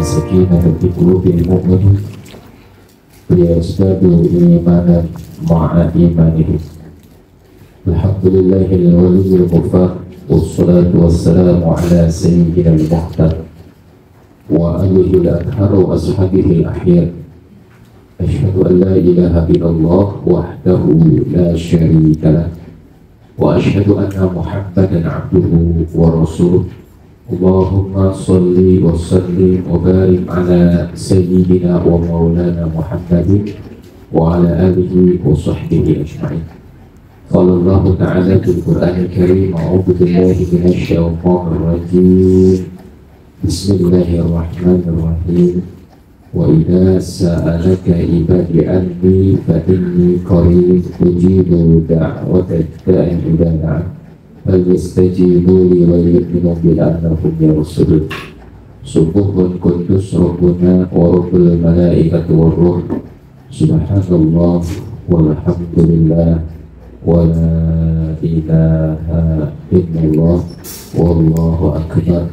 سكينة في قلوب المؤمنين ليزدادوا إيمانا مع إيمانهم. الحمد لله الولي الغفار، والصلاة والسلام على سيدنا المختار وآله الأطهار وأصحابه الأحياء. أشهد أن لا إله إلا الله وحده لا شريك له، وأشهد أن محمدا عبده ورسوله. اللهم صل وسلم وبارك على سيدنا ومولانا محمد وعلى آله وصحبه أجمعين. قال الله تعالى في القرآن الكريم: أعوذ بالله من الشيطان الرجيم، بسم الله الرحمن الرحيم. وإذا سألك عبادي عني فإني قريب أجيب دعوة الداع إذا دعان فليستجيبوا لي وليؤمنوا بي لعلهم يرشدون. سبوح قدوس ربنا ورب الملائكة والروح، سبحان الله والحمد لله ولا إله إلا الله والله أكبر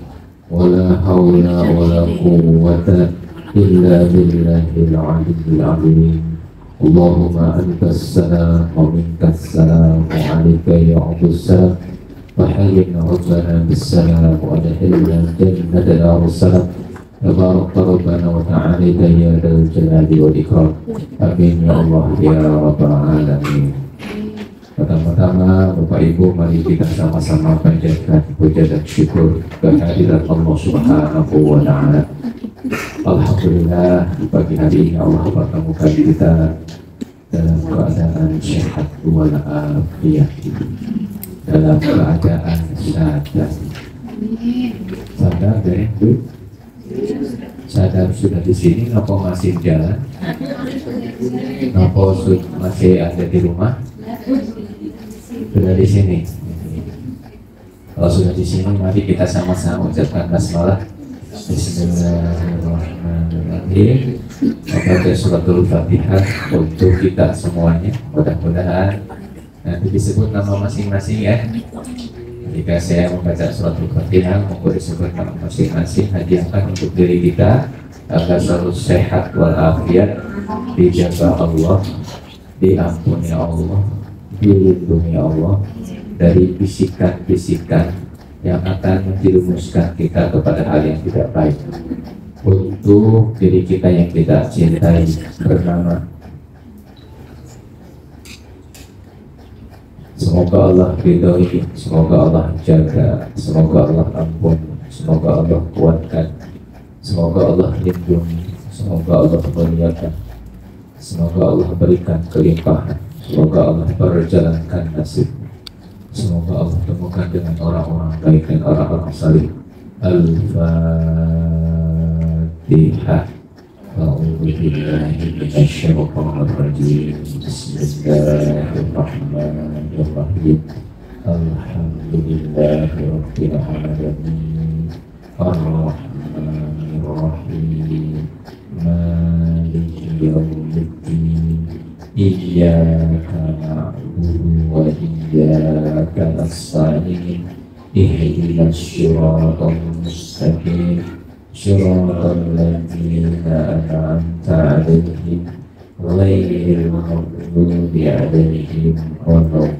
ولا حول ولا قوة إلا بالله العلي العظيم. اللهم أنت السلام ومنك السلام وعليك يعود السلام، وحينا ربنا بالسلام وأدخلنا الجنة دار السلام. تبارك ربنا وتعالى يا ذا الجلال والإكرام. آمين يا الله يا رب العالمين. Pertama-tama Bapak Ibu, mari kita sama-sama panjatkan puja dan syukur kehadirat Allah Subhanahu wa Ta'ala. Alhamdulillah, pagi hari ini Allah pertemukan kita dalam keadaan sehat walafiat, dalam keadaan sadar. Sadar deh, Bu. Sadar sudah di sini, nopo masih jalan? Nopo masih ada di rumah? Sudah di sini. Kalau sudah di sini, mari kita sama-sama ucapkan basmalah. Bismillahirrahmanirrahim. Membaca suratul Fatihah untuk kita semuanya. Mudah-mudahan nanti disebut nama masing-masing ya. Jika saya membaca suratul Fatihah, monggo disebut nama masing-masing. Hadiahkan untuk diri kita agar selalu sehat walafiat, dijaga Allah, diampuni Allah, dilindungi Allah dari bisikan-bisikan yang akan menjerumuskan kita kepada hal yang tidak baik. Untuk diri kita yang kita cintai bernama, semoga Allah ridhoi, semoga Allah jaga, semoga Allah ampun, semoga Allah kuatkan, semoga Allah lindungi, semoga Allah muliakan, semoga Allah berikan kelimpahan, semoga Allah perjalankan nasib, semoga Allah temukan dengan orang-orang baik dan orang-orang salih. Al-Fatihah. A'udzu billahi minasyaitonir rajim. Bismillahirrahmanirrahim. Alhamdulillahirabbil alamin. Ar-Rahmanir Rahim. Maliki yaumiddin. Iyyaka na'budu wa iyyaka nasta'in. Ihdinas siratal mustaqim. Shiratal ladzina an'amta 'alaihim ghairil maghdubi 'alaihim waladdallin.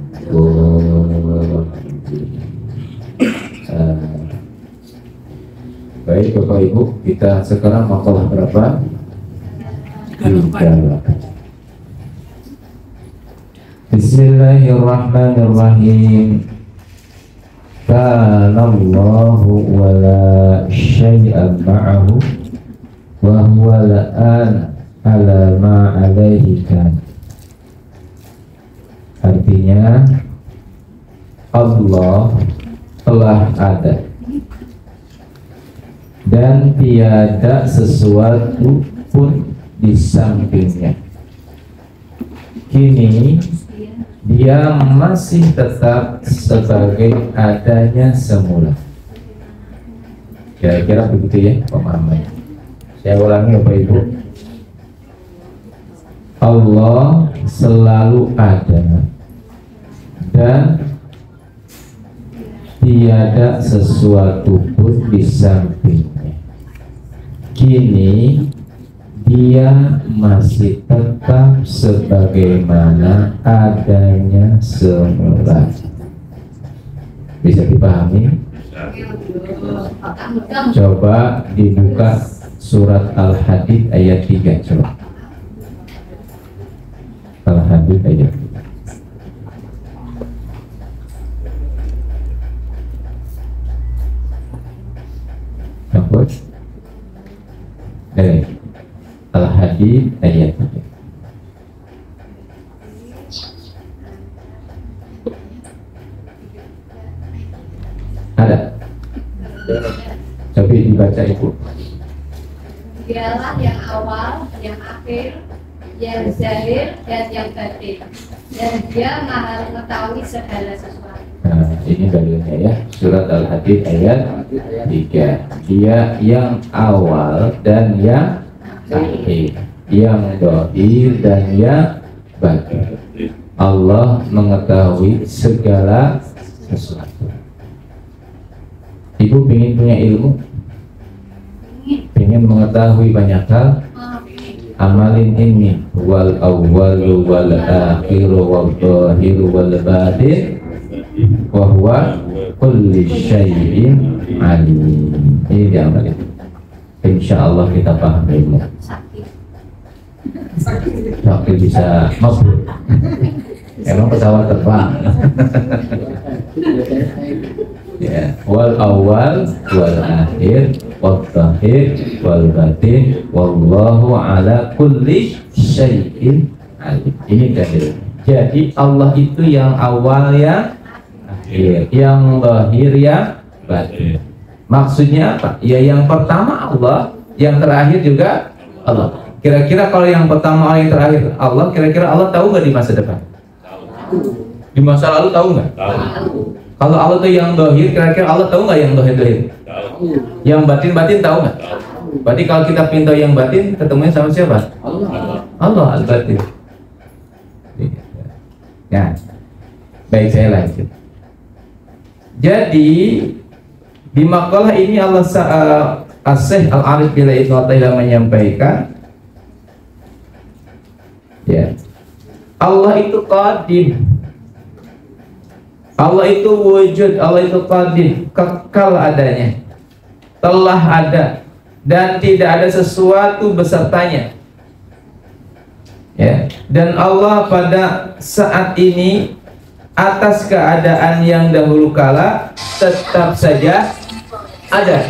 Baik Bapak Ibu, kita sekarang makalah berapa? 3. Bismillahirrahmanirrahim. Kana Allahu wa la syai'a ma'ahu wa huwa la'an ala ma alaihi kan. Artinya Allah telah ada dan tiada sesuatu pun di sampingnya. Kini dia masih tetap sebagai adanya semula. Kira-kira begitu ya pemahamannya. Saya ulangi Bapak Ibu. Allah selalu ada dan tiada sesuatu pun di sampingnya. kini dia masih tetap sebagaimana adanya semula. Bisa dipahami? Coba dibuka surat Al-Hadid ayat 3, coba. Al-Hadid ayat 3. Nampak? Al-Hadid ayat 3. Ada? Coba dibaca Ibu. Dialah yang awal, yang akhir, yang zahir, dan yang batin. Dan dia maha mengetahui segala sesuatu. Nah, ini dalilnya ya. Surat Al-Hadid ayat 3. Dia yang awal dan yang akhir, yang dohir dan yang batin. Allah mengetahui segala sesuatu. Ibu ingin punya ilmu, ingin mengetahui banyak hal, amalin ini wal awwalu wal akhiru wal zahiru wal batin wa huwa kulli syai'in alim. Ini diamalin. Insyaallah kita paham ilmu. Sakit bisa mabuk. Emang pesawat terbang. Ya, wal awal wal akhir wal zahir wal batin wallahu ala kulli syai'in alim. Ini dalil. Jadi Allah itu yang awal, yang akhir, yang zahir, yang batin. Maksudnya apa? Ya yang pertama Allah, yang terakhir juga Allah. Kira-kira kalau yang pertama yang terakhir Allah, kira-kira Allah tahu nggak di masa depan? Di masa lalu tahu nggak? Kalau Allah tuh yang dohir, kira-kira Allah tahu nggak yang dohir? Yang batin tahu nggak? Berarti kalau kita pinta yang batin, ketemunya sama siapa? Allah al-batin. Ya, baik, saya lanjut. Jadi di makalah ini Allah As-Syekh Al-Arif Billah Ibnu Athaillah menyampaikan, ya, Allah itu qadim. Allah itu wujud, Allah itu qadim, kekal adanya, telah ada dan tidak ada sesuatu besertanya. Ya, dan Allah pada saat ini atas keadaan yang dahulu kala tetap saja ada.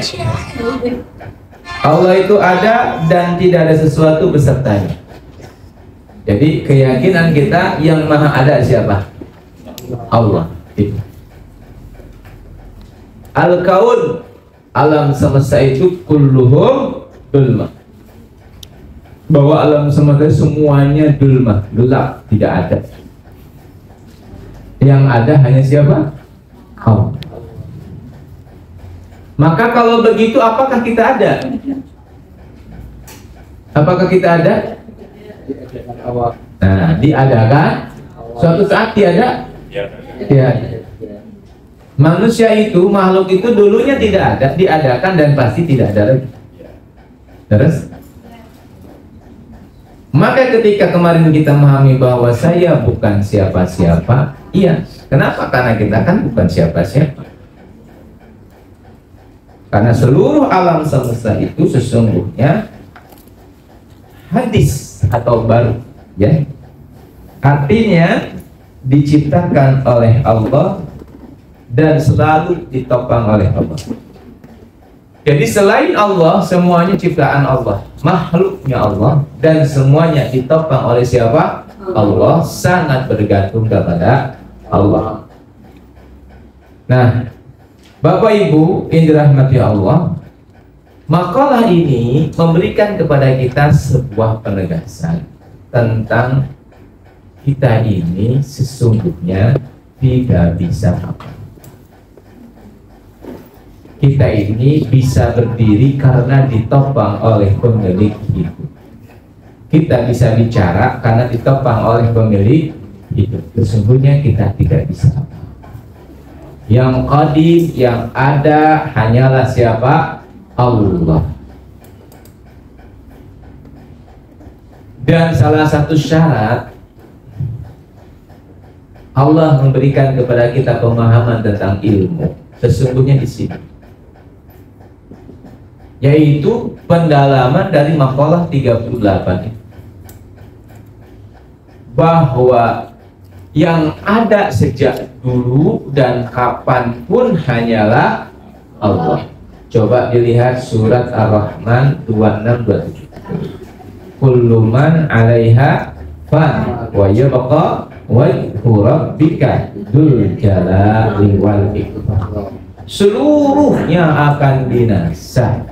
Allah itu ada dan tidak ada sesuatu besertanya. Jadi keyakinan kita yang maha ada siapa? Allah. Al-kaun, alam semesta itu kulluhum dulma. Bahwa alam semesta semuanya dulma, gelap, tidak ada. Yang ada hanya siapa? Allah. Maka kalau begitu apakah kita ada? Apakah kita ada? Nah, diadakan. Suatu saat tiada. Tiada. Manusia itu, makhluk itu dulunya tidak ada, diadakan dan pasti tidak ada lagi. Terus? Maka ketika kemarin kita memahami bahwa saya bukan siapa-siapa, iya. Kenapa? Karena kita kan bukan siapa-siapa. Karena seluruh alam semesta itu sesungguhnya hadis atau baru, ya. Artinya diciptakan oleh Allah dan selalu ditopang oleh Allah. Jadi selain Allah, semuanya ciptaan Allah, makhluknya Allah, dan semuanya ditopang oleh siapa? Allah, sangat bergantung kepada Allah. Nah, Bapak Ibu yang dirahmati Allah, makalah ini memberikan kepada kita sebuah penegasan tentang kita ini sesungguhnya tidak bisa apa. Kita ini bisa berdiri karena ditopang oleh pemilik hidup. Kita bisa bicara karena ditopang oleh pemilik hidup. Sesungguhnya kita tidak bisa apa. Yang qadim, yang ada hanyalah siapa? Allah. Dan salah satu syarat Allah memberikan kepada kita pemahaman tentang ilmu sesungguhnya di sini, yaitu pendalaman dari maqalah 38 bahwa yang ada sejak dulu dan kapanpun hanyalah Allah. Coba dilihat surat Ar-Rahman 26-27. Kullu man 'alaiha fan wa yabqa wajhu rabbika dzul jalali wal ikram. Seluruhnya akan binasa.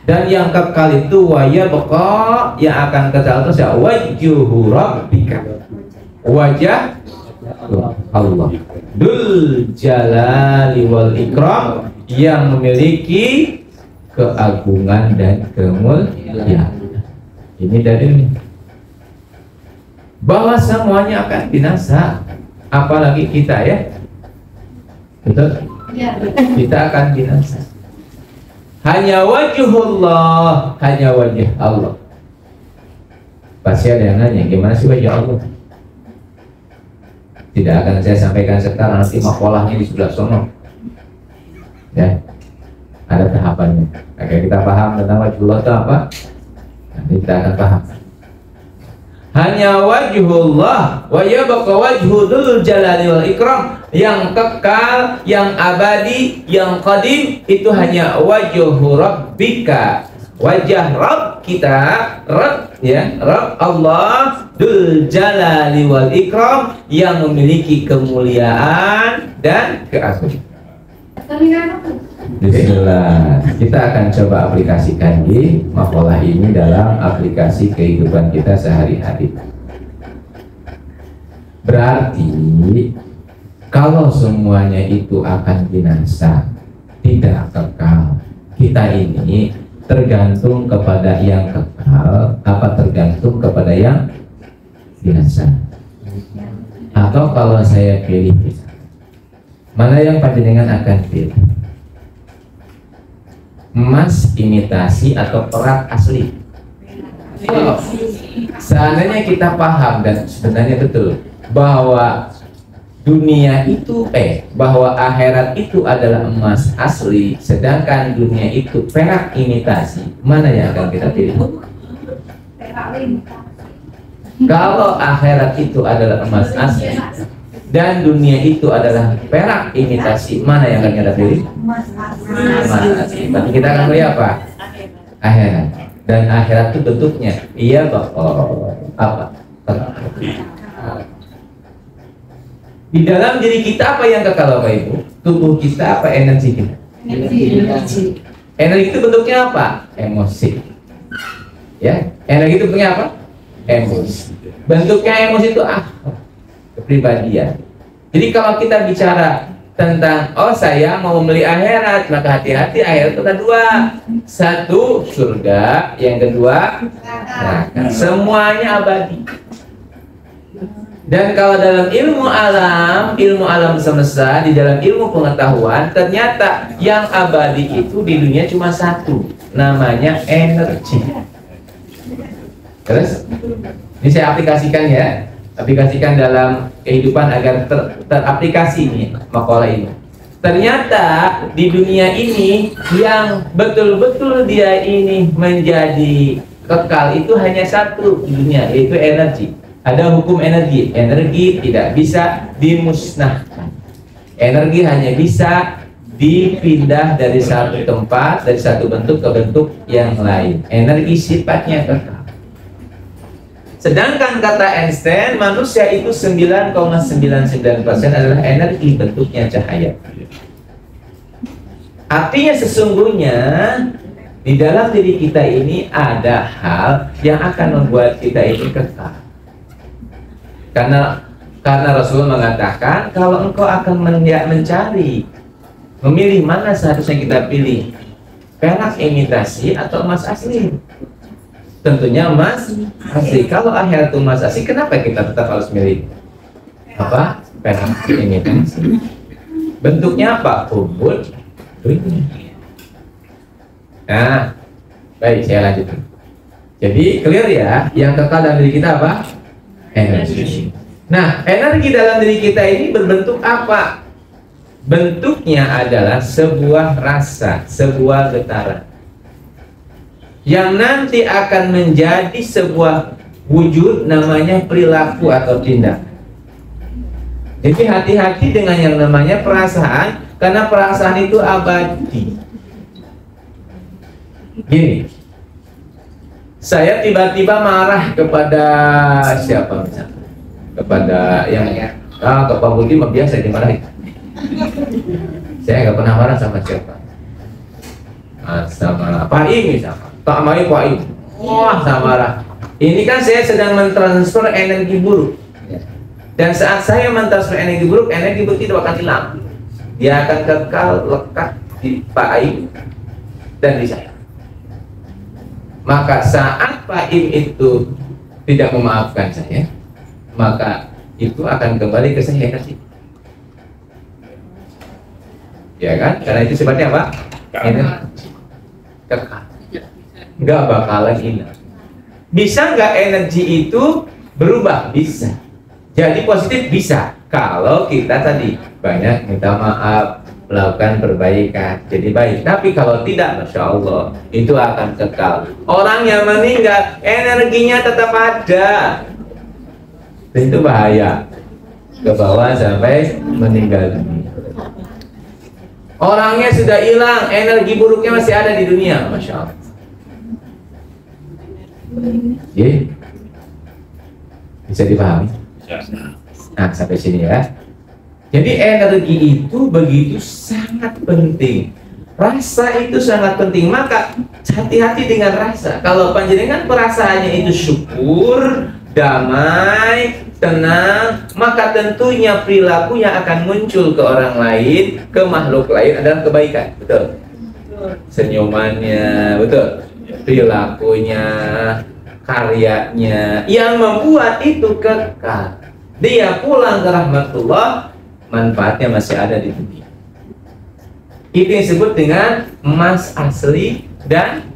Dan yang kekal itu wa yabqa, yang akan kekal itu wajhu rabbika. Wajah Allah dzul jalali wal ikram, yang memiliki keagungan dan kemuliaan. Ini dalilnya bahwa semuanya akan binasa, apalagi kita, ya betul? Ya. Kita akan binasa. Hanya wajhullah, hanya wajah Allah. Pasti ada yang nanya, gimana sih wajah Allah? Tidak akan saya sampaikan sekarang, nanti makolahnya di sebelah sono. Ya, ada tahapannya. Oke, kita paham tentang wajhullah itu apa? Nanti kita akan paham. Hanya wajhullah wa yabqa wajhu dzul jalali wal ikram, yang kekal, yang abadi, yang qadim, itu hanya wajhu rabbika, wajah Rabb kita, Rabb, ya, Rabb Allah dzul jalali wal ikram, yang memiliki kemuliaan dan keagungan. Bismillah, kita akan coba aplikasikan di maqalah ini dalam aplikasi kehidupan kita sehari-hari. Berarti kalau semuanya itu akan binasa, tidak kekal, kita ini tergantung kepada yang kekal apa tergantung kepada yang binasa? Atau kalau saya pilih, mana yang panjenengan akan pilih? Emas imitasi atau perak asli? Oh, seandainya kita paham dan sebenarnya betul bahwa dunia itu bahwa akhirat itu adalah emas asli, sedangkan dunia itu perak imitasi, mana yang akan kita pilih? Kalau akhirat itu adalah emas asli dan dunia itu adalah perak imitasi, mana yang akan kita pilih? Emas asli. Berarti kita akan pilih apa? Akhirat. Dan akhirat itu bentuknya iya bakal apa? Di dalam diri kita apa yang kekal, Bapak Ibu? Tubuh kita apa energi kita? Energi. Energi itu bentuknya apa? Emosi. Ya, energi itu bentuknya apa? Emosi. Bentuknya emosi itu kepribadian. Jadi kalau kita bicara tentang saya mau membeli akhirat, maka hati-hati, akhirat itu ada dua. Satu surga, yang kedua neraka. Semuanya abadi. Dan kalau dalam ilmu alam semesta, di dalam ilmu pengetahuan, ternyata yang abadi itu di dunia cuma satu, namanya energi. Terus ini saya aplikasikan, ya, aplikasikan dalam kehidupan agar teraplikasi nih makalah ini. Ternyata di dunia ini yang betul-betul dia ini menjadi kekal itu hanya satu di dunia, yaitu energi. Ada hukum energi. Energi tidak bisa dimusnahkan. Energi hanya bisa dipindah dari satu tempat, dari satu bentuk ke bentuk yang lain. Energi sifatnya kekal. Sedangkan kata Einstein, manusia itu 9,99% adalah energi, bentuknya cahaya. Artinya sesungguhnya di dalam diri kita ini ada hal yang akan membuat kita ini kekal. Karena Rasul mengatakan kalau engkau akan mencari, memilih mana seharusnya kita pilih, perak imitasi atau emas asli? Tentunya emas asli. Kalau akhirat itu emas asli, kenapa kita tetap harus milih apa? Perak imitasi. Bentuknya apa? Nah, baik, saya lanjutkan. Jadi clear ya, yang kekal dalam diri kita apa? Energi. Nah, energi dalam diri kita ini berbentuk apa? Bentuknya adalah sebuah rasa, sebuah getaran yang nanti akan menjadi sebuah wujud, namanya perilaku atau tindakan. Jadi hati-hati dengan yang namanya perasaan, karena perasaan itu abadi. Gini, saya tiba-tiba marah kepada siapa misalnya, kepada yang ke Pak Budi mah biasa dimarahin. Saya nggak pernah marah sama siapa, sama Pak Im misalnya, tak main Pak Im, wah saya marah. Ini kan saya sedang mentransfer energi buruk, dan saat saya mentransfer energi buruk itu akan hilang, dia akan kekal lekat di Pak Im dan di saya. Maka saat Pak Im itu tidak memaafkan saya, maka itu akan kembali ke saya energi. Ya kan? Karena itu sifatnya apa? Energi. Kekal. Nggak bakalan hilang. Bisa nggak energi itu berubah? Bisa. Jadi positif bisa. Kalau kita tadi banyak minta maaf, melakukan perbaikan, jadi baik. Tapi kalau tidak, Masya Allah, itu akan kekal. Orang yang meninggal, energinya tetap ada. Dan itu bahaya. Ke bawah sampai meninggal dunia. Orangnya sudah hilang, energi buruknya masih ada di dunia, Masya Allah. Yeah. Bisa dipahami? Nah, sampai sini ya. Jadi energi itu begitu sangat penting. Rasa itu sangat penting. Maka hati-hati dengan rasa. Kalau panjenengan perasaannya itu syukur, damai, tenang, maka tentunya perilakunya akan muncul ke orang lain, ke makhluk lain adalah kebaikan. Betul? Senyumannya, betul? Perilakunya, karyanya, yang membuat itu kekal. Dia pulang ke rahmatullah, manfaatnya masih ada di dunia. Itu yang disebut dengan emas asli dan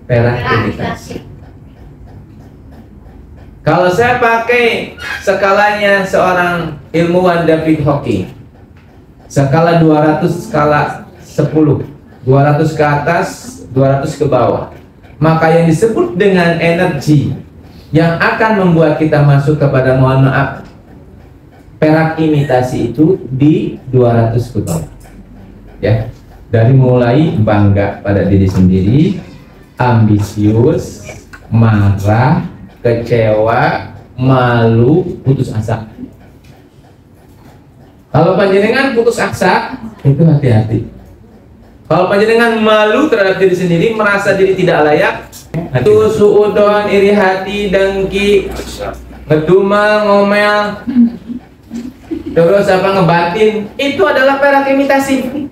perak imitasi. Kalau saya pakai skalanya seorang ilmuwan David Hawking, skala 200, skala 10, 200 ke atas, 200 ke bawah, maka yang disebut dengan energi yang akan membuat kita masuk kepada, mohon maaf, perak imitasi itu di 200 ke bawah. Ya, dari mulai bangga pada diri sendiri, ambisius, marah, kecewa, malu, putus asa. Kalau panjenengan putus asa, itu hati-hati. Kalau panjenengan malu terhadap diri sendiri, merasa diri tidak layak, itu suudon, iri hati, dengki, ngedumel, ngomel, terus apa, ngebatin, itu adalah perak imitasi.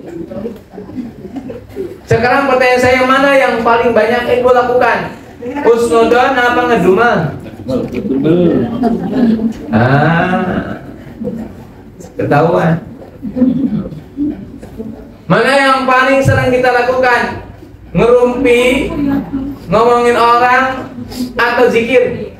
Sekarang pertanyaan saya, mana yang paling banyak ibu lakukan? Usnudon apa ngedumel? Ketahuan. Mana yang paling sering kita lakukan? Ngerumpi, ngomongin orang, atau zikir?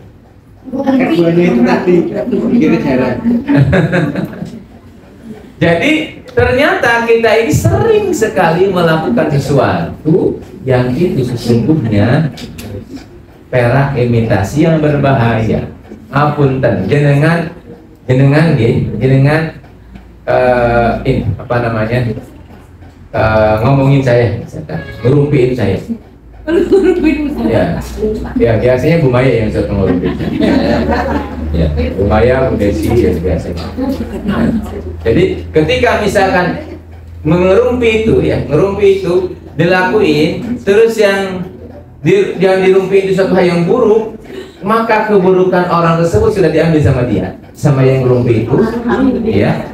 Jadi ternyata kita ini sering sekali melakukan sesuatu yang itu sesungguhnya perak imitasi yang berbahaya. Apunten, jenengan ini apa namanya, ngomongin saya, ngerumpiin saya. Ya biasanya Bu Maya yang suka ngerumpiin. Ya, Bu Maya, Bu Desi ya biasanya. Jadi ketika misalkan mengerumpi itu, ya ngerumpi itu dilakuin, terus yang dirumpi itu suatu hal yang buruk, maka keburukan orang tersebut sudah diambil sama dia, sama yang ngerumpi itu, ya,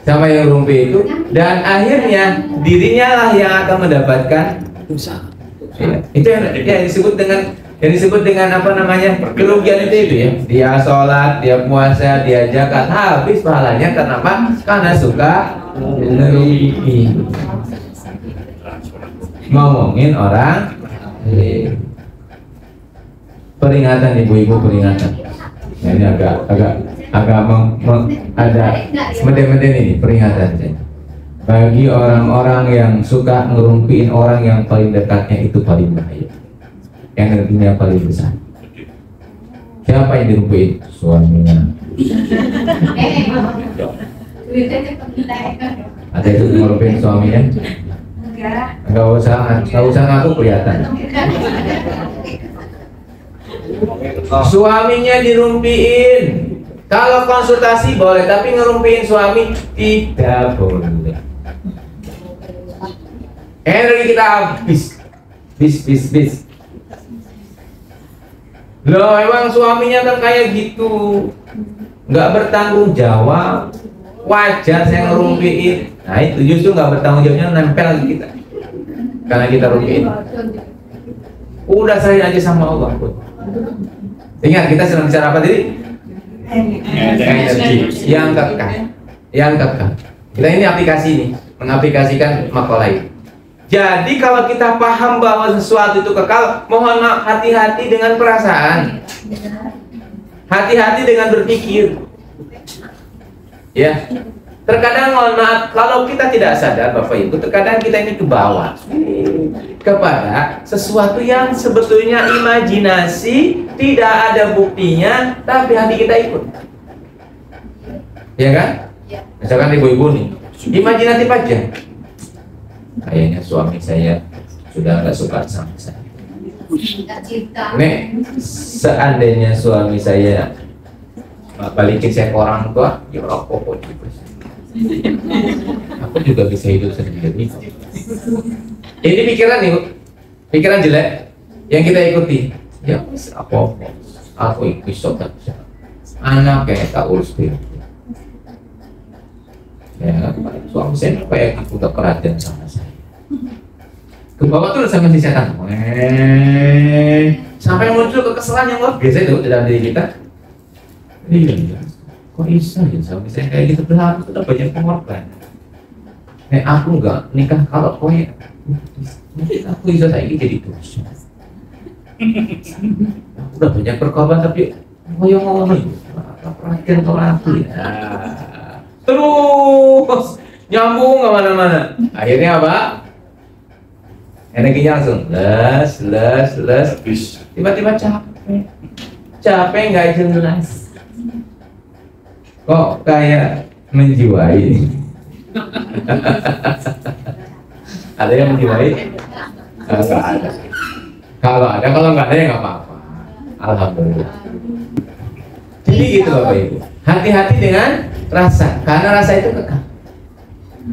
sama yang ngerumpi itu, dan akhirnya dirinya lah yang akan mendapatkan usaha. Ya, itu yang disebut dengan apa namanya, kerugian itu ya. Dia sholat, dia puasa, dia zakat, habis pahalanya. Kenapa? Karena suka ngerumpi, ngomongin orang. Peringatan ibu-ibu, peringatan. Nah, ini agak ada meden-meden ini peringatan. Bagi orang-orang yang suka ngerumpiin orang yang paling dekatnya itu paling bahaya. Yang energinya paling besar. Siapa yang dirumpiin? Suaminya. Ada itu ngerumpiin suaminya? Enggak usah ngaku kelihatan. Suaminya dirumpiin. Kalau konsultasi boleh, tapi ngerumpiin suami tidak boleh. Energi kita habis. Bis. Loh, emang suaminya kan kayak gitu, nggak bertanggung jawab. Wajar saya ngerumpiin. Nah itu justru nggak bertanggung jawabnya nempel lagi kita, karena kita rumpiin. Udah serahin aja sama Allah. Ingat, kita sedang bicara apa tadi? Energi yang kekal. Kita ini aplikasi ini, mengaplikasikan makalah ini. Jadi kalau kita paham bahwa sesuatu itu kekal, mohon maaf, hati-hati dengan perasaan, hati-hati dengan berpikir. Ya, terkadang mohon maaf, kalau kita tidak sadar Bapak Ibu, terkadang kita ini ke bawah kepada sesuatu yang sebetulnya imajinasi, tidak ada buktinya, tapi hati kita ikut. Ya kan? Misalkan ibu-ibu nih, imajinatif aja. Kayaknya suami saya sudah nggak suka sama saya. Nek, seandainya suami saya balikin saya ke orang tua, ya rokok juga. Aku juga bisa hidup sendiri. Ini pikiran nih, pikiran jelek yang kita ikuti. Ya, aku ikut anak kayak tak urus dia. Ya, suami saya kayak aku tak perhatian sama saya. Ke bawah tuh sama si setan, sampai muncul kekesalan yang luar biasa itu dalam diri kita. Iya, kok bisa ya suami saya kayak gitu, berlaku sudah banyak pengorbanan. Aku enggak nikah kalau kowe, mungkin aku bisa saya jadi dosa. Udah banyak berkorban tapi ngomong perhatian ke aku ya. Terus nyambung kemana-mana. Akhirnya apa? Energinya langsung les. Tiba-tiba capek nggak jelas. Kok kayak menjiwai? Ada yang menjiwai? Nggak ada. Kalau nggak ada ya nggak apa-apa. Alhamdulillah. Jadi gitu Bapak Ibu. Hati-hati dengan rasa, karena rasa itu kekal.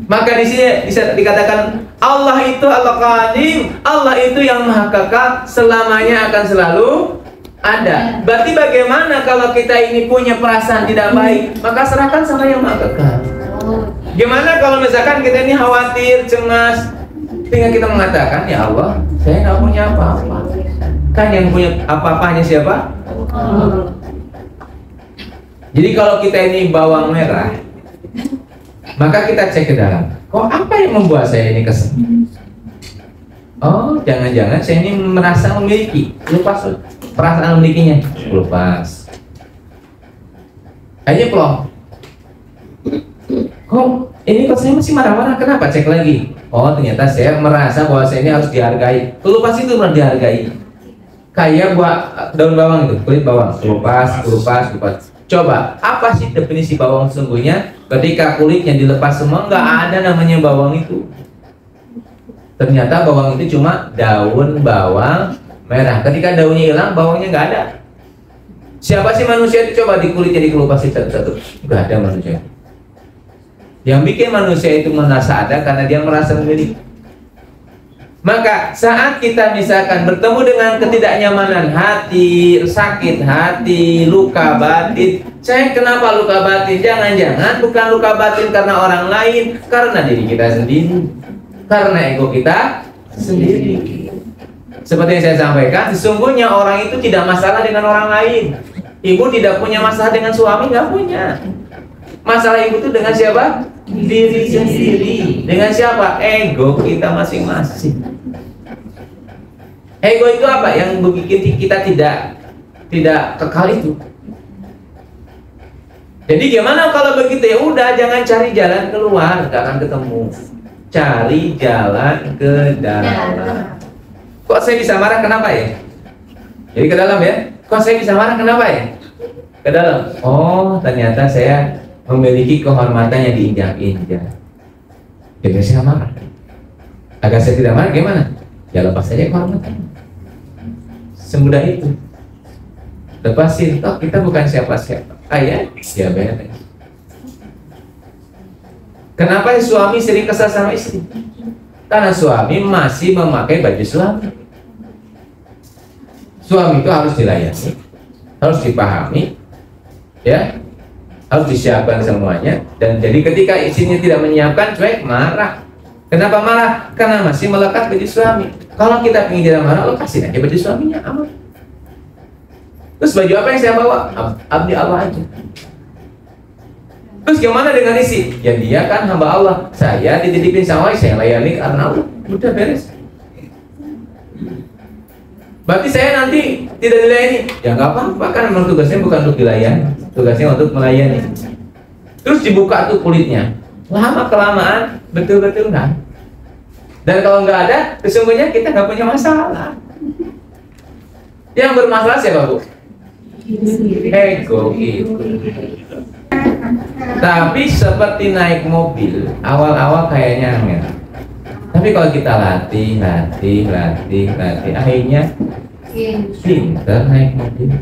Maka di sini bisa dikatakan Allah itu Al-Qadim, Allah itu yang maha kekal, selamanya akan selalu ada. Berarti bagaimana kalau kita ini punya perasaan tidak baik, maka serahkan sama yang maha kekal. Gimana kalau misalkan kita ini khawatir, cemas, tinggal kita mengatakan, ya Allah, saya nggak punya apa-apa. Kan yang punya apa-apanya siapa? Jadi kalau kita ini bawang merah, maka kita cek ke dalam. Kok apa yang membuat saya ini kesel? Oh, jangan-jangan saya ini merasa memiliki. Lepas perasaan memilikinya. Lepas. Aja plong. Kok ini kok saya masih marah-marah? Kenapa? Cek lagi. Oh, ternyata saya merasa bahwa saya ini harus dihargai. Lepas itu benar dihargai. Kayak buat daun bawang itu, kulit bawang. Lepas. Coba, apa sih definisi bawang sesungguhnya? Ketika kulitnya dilepas semua, nggak ada namanya bawang itu. Ternyata bawang itu cuma daun bawang merah. Ketika daunnya hilang, bawangnya nggak ada. Siapa sih manusia itu? Coba di kulitnya dikelupas satu-satu. Nggak ada manusia. Yang bikin manusia itu merasa ada karena dia merasa memiliki. Maka saat kita misalkan bertemu dengan ketidaknyamanan hati, sakit hati, luka batin. Saya kenapa luka batin? Jangan-jangan bukan luka batin karena orang lain, karena diri kita sendiri, karena ego kita sendiri. Seperti yang saya sampaikan, sesungguhnya orang itu tidak masalah dengan orang lain. Ibu tidak punya masalah dengan suami, nggak punya. Masalah ibu itu dengan siapa? Diri sendiri. Dengan siapa? Ego kita masing-masing. Ego itu apa? Yang bikin kita tidak tidak kekal itu. Jadi gimana kalau begitu? Ya udah, jangan cari jalan keluar, nggak akan ketemu. Cari jalan ke dalam. Kok saya bisa marah? Kenapa ya? Jadi ke dalam ya. Kok saya bisa marah? Kenapa ya? Ke dalam. Oh, ternyata saya memiliki kehormatan yang diinjak-injak. Jadi saya marah. Agar saya tidak marah gimana? Ya lepas saja kehormatan. Semudah itu. Lepasin. Toh kita bukan siapa-siapa. Ayah, ya beres. Kenapa suami sering kesal sama istri? Karena suami masih memakai baju suami. Suami itu harus dilayani, harus dipahami, ya, harus disiapkan semuanya. Dan jadi ketika istrinya tidak menyiapkan, cuek, marah. Kenapa marah? Karena masih melekat baju suami. Kalau kita ingin tidak marah, lepasin aja baju suaminya, aman. Terus baju apa yang saya bawa? Abdi Allah aja. Terus gimana dengan isi? Ya dia kan hamba Allah. Saya dititipin sama Allah, saya layani karena Allah. Udah beres. Berarti saya nanti tidak dilayani? Ya nggak apa-apa, kan memang tugasnya bukan untuk dilayani, tugasnya untuk melayani. Terus dibuka tuh kulitnya. Lama kelamaan betul-betul nggak. Dan kalau nggak ada, sesungguhnya kita nggak punya masalah. Yang bermasalah siapa, Bu? Ego itu. Tapi seperti naik mobil, awal-awal kayaknya angin. Tapi kalau kita latih, akhirnya pintar naik mobil.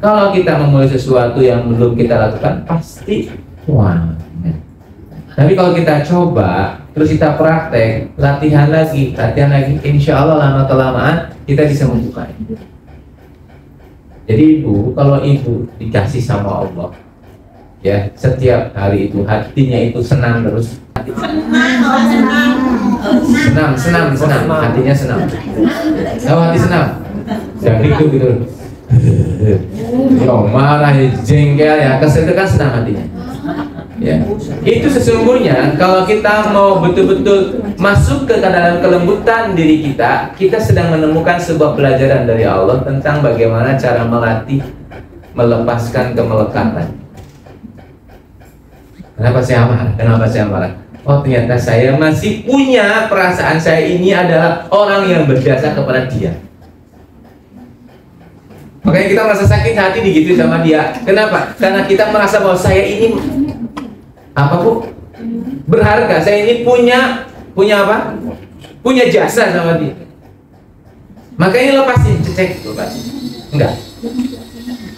Kalau kita memulai sesuatu yang belum kita lakukan, pasti wah. Tapi kalau kita coba, terus kita praktek, latihan lagi, insya Allah lama kelamaan kita bisa membuka. Jadi ibu, kalau ibu dikasih sama Allah, ya setiap hari itu hatinya itu senang terus. Senang, hatinya senang. Kalau hati senang, jangan gitu. Ya marah, jengkel, ya kesel itu kan senang hatinya. Ya, itu sesungguhnya kalau kita mau betul-betul masuk ke dalam kelembutan diri kita, kita sedang menemukan sebuah pelajaran dari Allah tentang bagaimana cara melatih, melepaskan kemelekatan. Kenapa saya marah? Oh ternyata saya masih punya perasaan saya ini adalah orang yang berjasa kepada dia. Makanya kita merasa sakit hati digitu sama dia. Kenapa? Karena kita merasa bahwa saya ini apa, Bu? Berharga. Saya ini punya apa? Punya jasa sama dia. Makanya lepasin, lepasin. Enggak.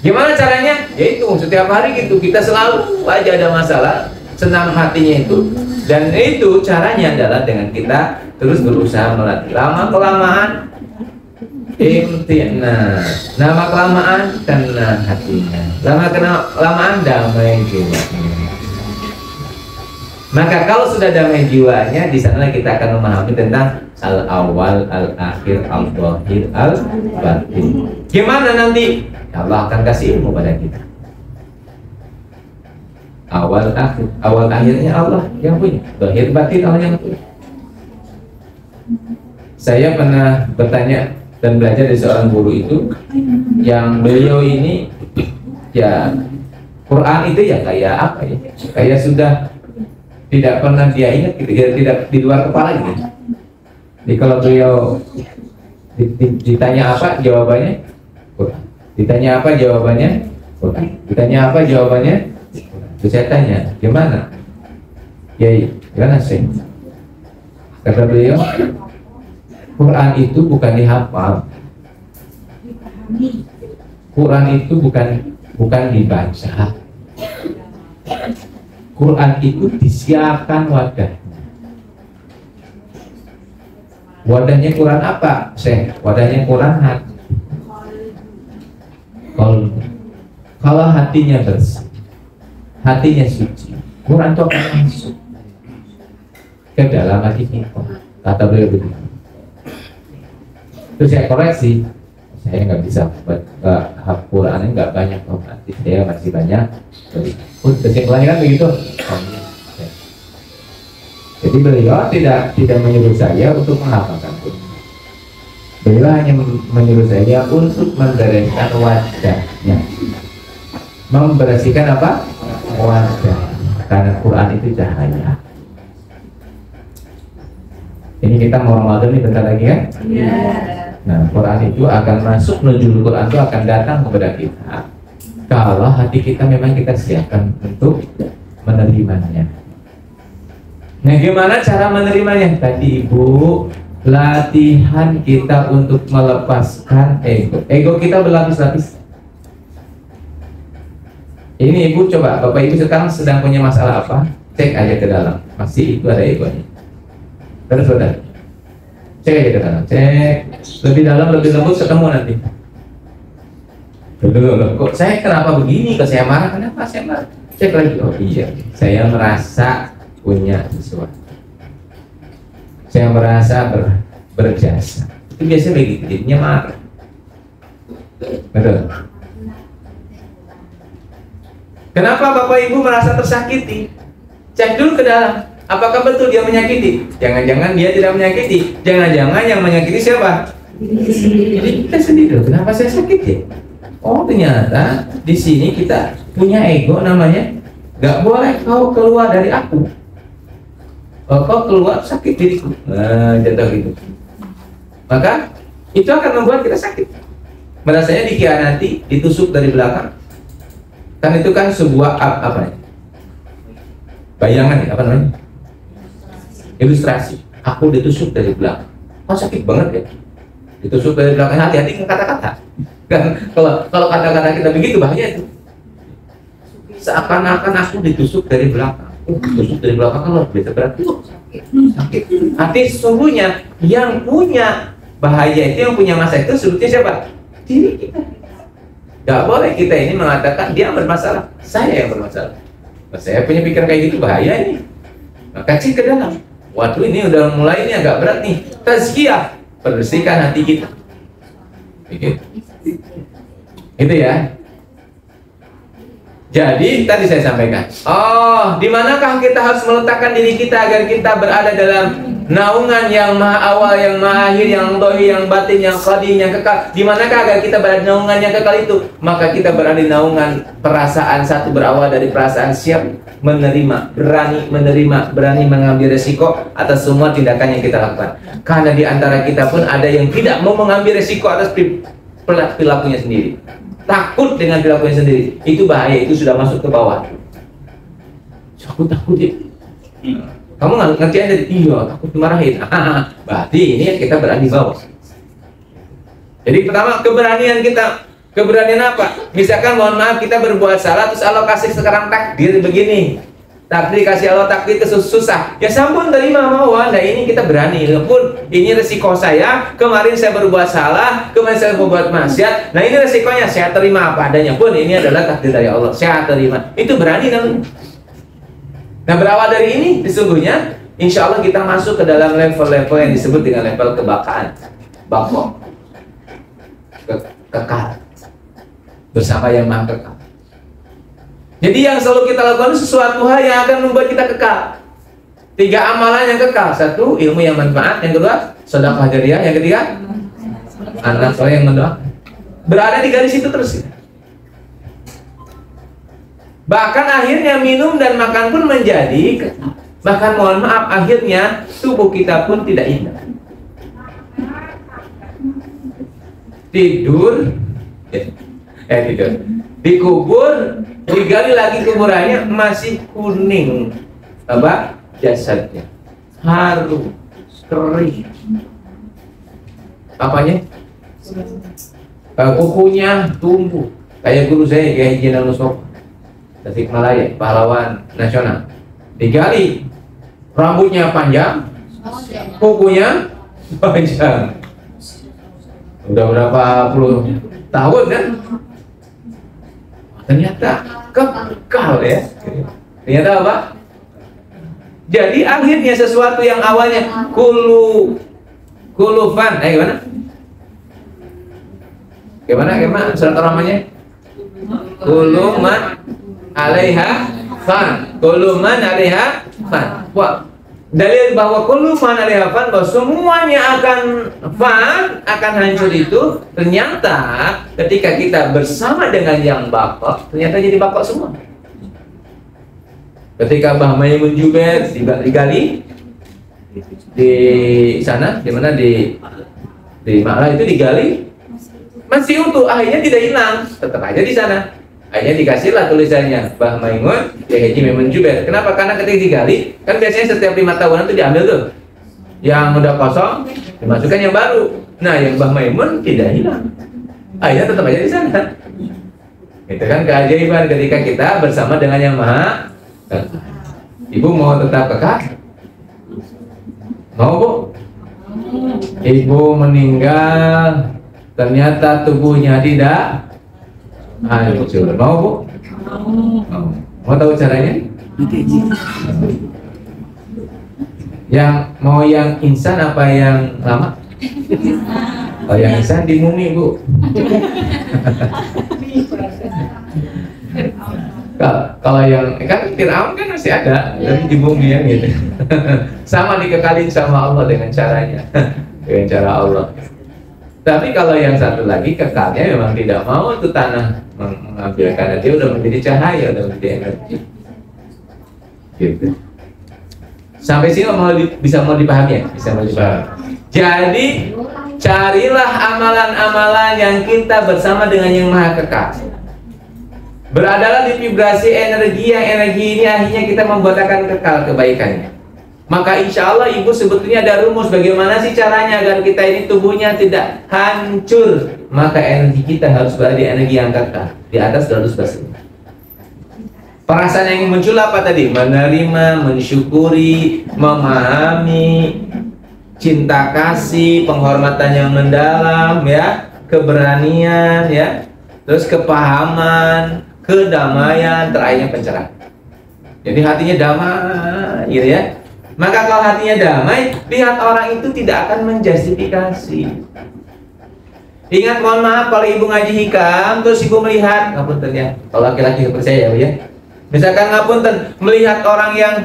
Gimana caranya? Ya itu setiap hari gitu. Kita selalu aja ada masalah, senang hatinya itu. Dan itu caranya adalah dengan kita terus berusaha melatih. Lama kelamaan imtina. Lama kelamaan tenang hatinya. Lama kelamaan damai jiwanya. Maka kalau sudah damai jiwanya, di sana kita akan memahami tentang al-awwal, al-akhir, al-zahir, al-batin. Gimana nanti? Allah akan kasih ilmu pada kita. Awal akhirnya Allah yang punya. Zahir batin Allah yang punya. Saya pernah bertanya dan belajar dari seorang guru itu, yang beliau ini ya Quran itu ya kayak apa ya? Kayak sudah tidak pernah dia ingat gitu, tidak di luar kepala gitu. Jadi kalau beliau ditanya apa jawabannya Quran. Ditanya apa jawabannya Quran. Ditanya apa jawabannya Quran. Terus saya tanya, gimana? Ya, gimana sih? Kata beliau, Quran itu bukan dihafal. Quran itu bukan dibaca. Quran itu disiapkan wadahnya. Wadahnya Quran apa? Wadahnya Quran hati. Kalau hatinya bersih, hatinya suci, Quran itu akan masuk ke dalam hati kita. Kata beliau begitu. Terus saya koreksi, saya nggak bisa Qurannya nggak banyak, nanti saya masih banyak. Terus yang lain kan begitu. Jadi beliau tidak menyuruh saya untuk menghafalkan Quran. Beliau hanya menyuruh saya untuk membereskan wajahnya, membersihkan apa? Wajah. Karena Quran itu cahaya. Ini kita mau Ramadan nih bentar lagi kan? Iya. Nah, Quran itu akan masuk, nuzul Quran itu akan datang kepada kita kalau hati kita memang kita siapkan untuk menerimanya. Nah, gimana cara menerimanya? Tadi Ibu, latihan kita untuk melepaskan ego. Ego kita berlapis-lapis. Ini Ibu coba, Bapak Ibu sekarang sedang punya masalah apa? Cek aja ke dalam. Masih itu ada egonya. Terus saudara, cek aja ke dalam. Cek lebih dalam, lebih lembut, ketemu nanti. Kok saya kenapa begini? Kok saya marah? Kenapa saya marah? Cek lagi. Oh iya, saya merasa punya sesuatu. Saya merasa berjasa. Itu biasanya begitu, jadinya marah. Betul. Kenapa Bapak Ibu merasa tersakiti? Cek dulu ke dalam. Apakah betul dia menyakiti? Jangan-jangan dia tidak menyakiti. Jangan-jangan yang menyakiti siapa? Jadi kita sendiri. Kenapa saya sakit ya? Oh ternyata di sini kita punya ego namanya. Gak boleh kau keluar dari aku. Kalau kau keluar sakit diriku. Nah, jatuh gitu. Maka itu akan membuat kita sakit. Merasanya dikhianati, ditusuk dari belakang. Kan itu kan sebuah apa ya? Bayangan ya, apa namanya? Ilustrasi. Aku ditusuk dari belakang. Oh sakit banget ya. Ditusuk dari belakang. Hati-hati ke kata-kata. Kan kalau kata-kata kita begitu bahaya itu. Seakan-akan aku ditusuk dari belakang. Ditusuk dari belakang kan lebih berat. Sakit. Hati sesungguhnya yang punya bahaya itu, yang punya masalah itu sebetulnya siapa? Diri kita. Gak boleh kita ini mengatakan dia bermasalah. Saya yang bermasalah. Saya punya pikiran kayak gitu bahaya ini. Maka cek ke dalam. Waduh ini udah mulai ini agak berat nih. Tazkiyah, bersihkan hati kita. Gitu. Itu ya. Jadi tadi saya sampaikan. Oh, di manakah kita harus meletakkan diri kita agar kita berada dalam naungan yang maha awal, yang maha akhir, yang dohi, yang batin, yang qadim, yang kekal. Di manakah agar kita berada di naungan yang kekal itu? Maka kita berada di naungan perasaan satu, berawal dari perasaan siap menerima, berani mengambil resiko atas semua tindakan yang kita lakukan. Karena di antara kita pun ada yang tidak mau mengambil resiko atas perilakunya sendiri. Takut dengan perilakunya sendiri. Itu bahaya, itu sudah masuk ke bawah. Aku takut ya. Kamu nggak ngerti aja, iya takut dimarahin. Berarti ini kita berani bawah. Jadi pertama keberanian kita. Keberanian apa? Misalkan mohon maaf kita berbuat salah, terus Allah kasih sekarang takdir begini. Takdir kasih Allah takdir itu susah. Ya sampun terima mau Anda, ini kita berani. Walaupun ini resiko saya, kemarin saya berbuat salah, kemarin saya berbuat maksiat. Nah ini resikonya, saya terima apa adanya pun ini adalah takdir dari Allah. Saya terima. Itu berani namanya. Nah berawal dari ini, sesungguhnya insya Allah kita masuk ke dalam level-level yang disebut dengan level kebakaan, bakok, kekal bersama yang maha kekal. Jadi yang selalu kita lakukan sesuatu hal yang akan membuat kita kekal. 3 amalan yang kekal. 1, ilmu yang manfaat. Yang kedua, sedekah jariyah. Yang ketiga, anak soleh yang mendoakan. Berada di garis itu terus. Bahkan akhirnya minum dan makan pun menjadi kekal. Bahkan mohon maaf, akhirnya tubuh kita pun tidak indah. Tidur dikubur, digali lagi kuburannya masih kuning apa jasadnya, harum, kering, apanya, kukunya tumbuh kayak guru saya kayak Haji Mustafa Tasikmalaya, pahlawan nasional. Digali, rambutnya panjang, kukunya panjang. Udah berapa puluh tahun kan? Ternyata kekal ya. Ternyata apa? Jadi akhirnya sesuatu yang awalnya kulufan, gimana surat ramanya? Kuluman alaiha fan. Kuluman alaiha fan. Wah, dalil bahwa kullu man 'alaiha fan, bahwa semuanya akan fan, akan hancur itu, ternyata ketika kita bersama dengan yang baqa, ternyata jadi baqa semua. Ketika Mbah Maimun Jubair digali di sana, di mana di Ma'la itu digali, masih utuh, akhirnya tidak hilang, tetap aja di sana. Akhirnya dikasihlah tulisannya Mbah Maimun Haji Maimun Jubair. Kenapa? Karena ketika digali, kan biasanya setiap 5 tahunan itu diambil tuh, yang udah kosong dimasukkan yang baru. Nah, yang Mbah Maimun tidak hilang, akhirnya tetap aja di sana. Itu kan keajaiban ketika kita bersama dengan yang Maha Kekal. Ibu mau tetap kekal? Mau, Bu? Ibu meninggal, ternyata tubuhnya tidak hancur. Mau, Bu? Mau tahu caranya? Yang mau yang insan apa yang lama? Oh, yang insan di mumi, Bu. Kalau yang kan Fir'aun kan masih ada, tapi di bumi ya gitu. Sama dikekalin sama Allah dengan caranya, dengan cara Allah. Tapi kalau yang satu lagi kekalnya memang tidak mau tuh tanah mengambil, karena dia udah menjadi cahaya, udah menjadi energi. Gitu. Sampai sini bisa mau dipahami ya? Bisa mau dipahami. Jadi carilah amalan-amalan yang kita bersama dengan yang Maha Kekal. Beradalah di vibrasi energi yang energi ini akhirnya kita membuat akan kekal kebaikannya. Maka insya Allah ibu sebetulnya ada rumus bagaimana sih caranya agar kita ini tubuhnya tidak hancur. Maka energi kita harus berada di energi yang kekal, di atas 200%. Perasaan yang muncul apa tadi? Menerima, mensyukuri, memahami, cinta kasih, penghormatan yang mendalam, ya, keberanian, ya, terus kepahaman, kedamaian, terakhirnya pencerahan. Jadi hatinya damai, gitu ya. Maka kalau hatinya damai, lihat orang itu tidak akan menjustifikasi. Ingat, mohon maaf, kalau ibu ngaji hikam, terus ibu melihat, ngapunten ya, kalau laki-laki percaya ya, misalkan ngapunten, melihat orang yang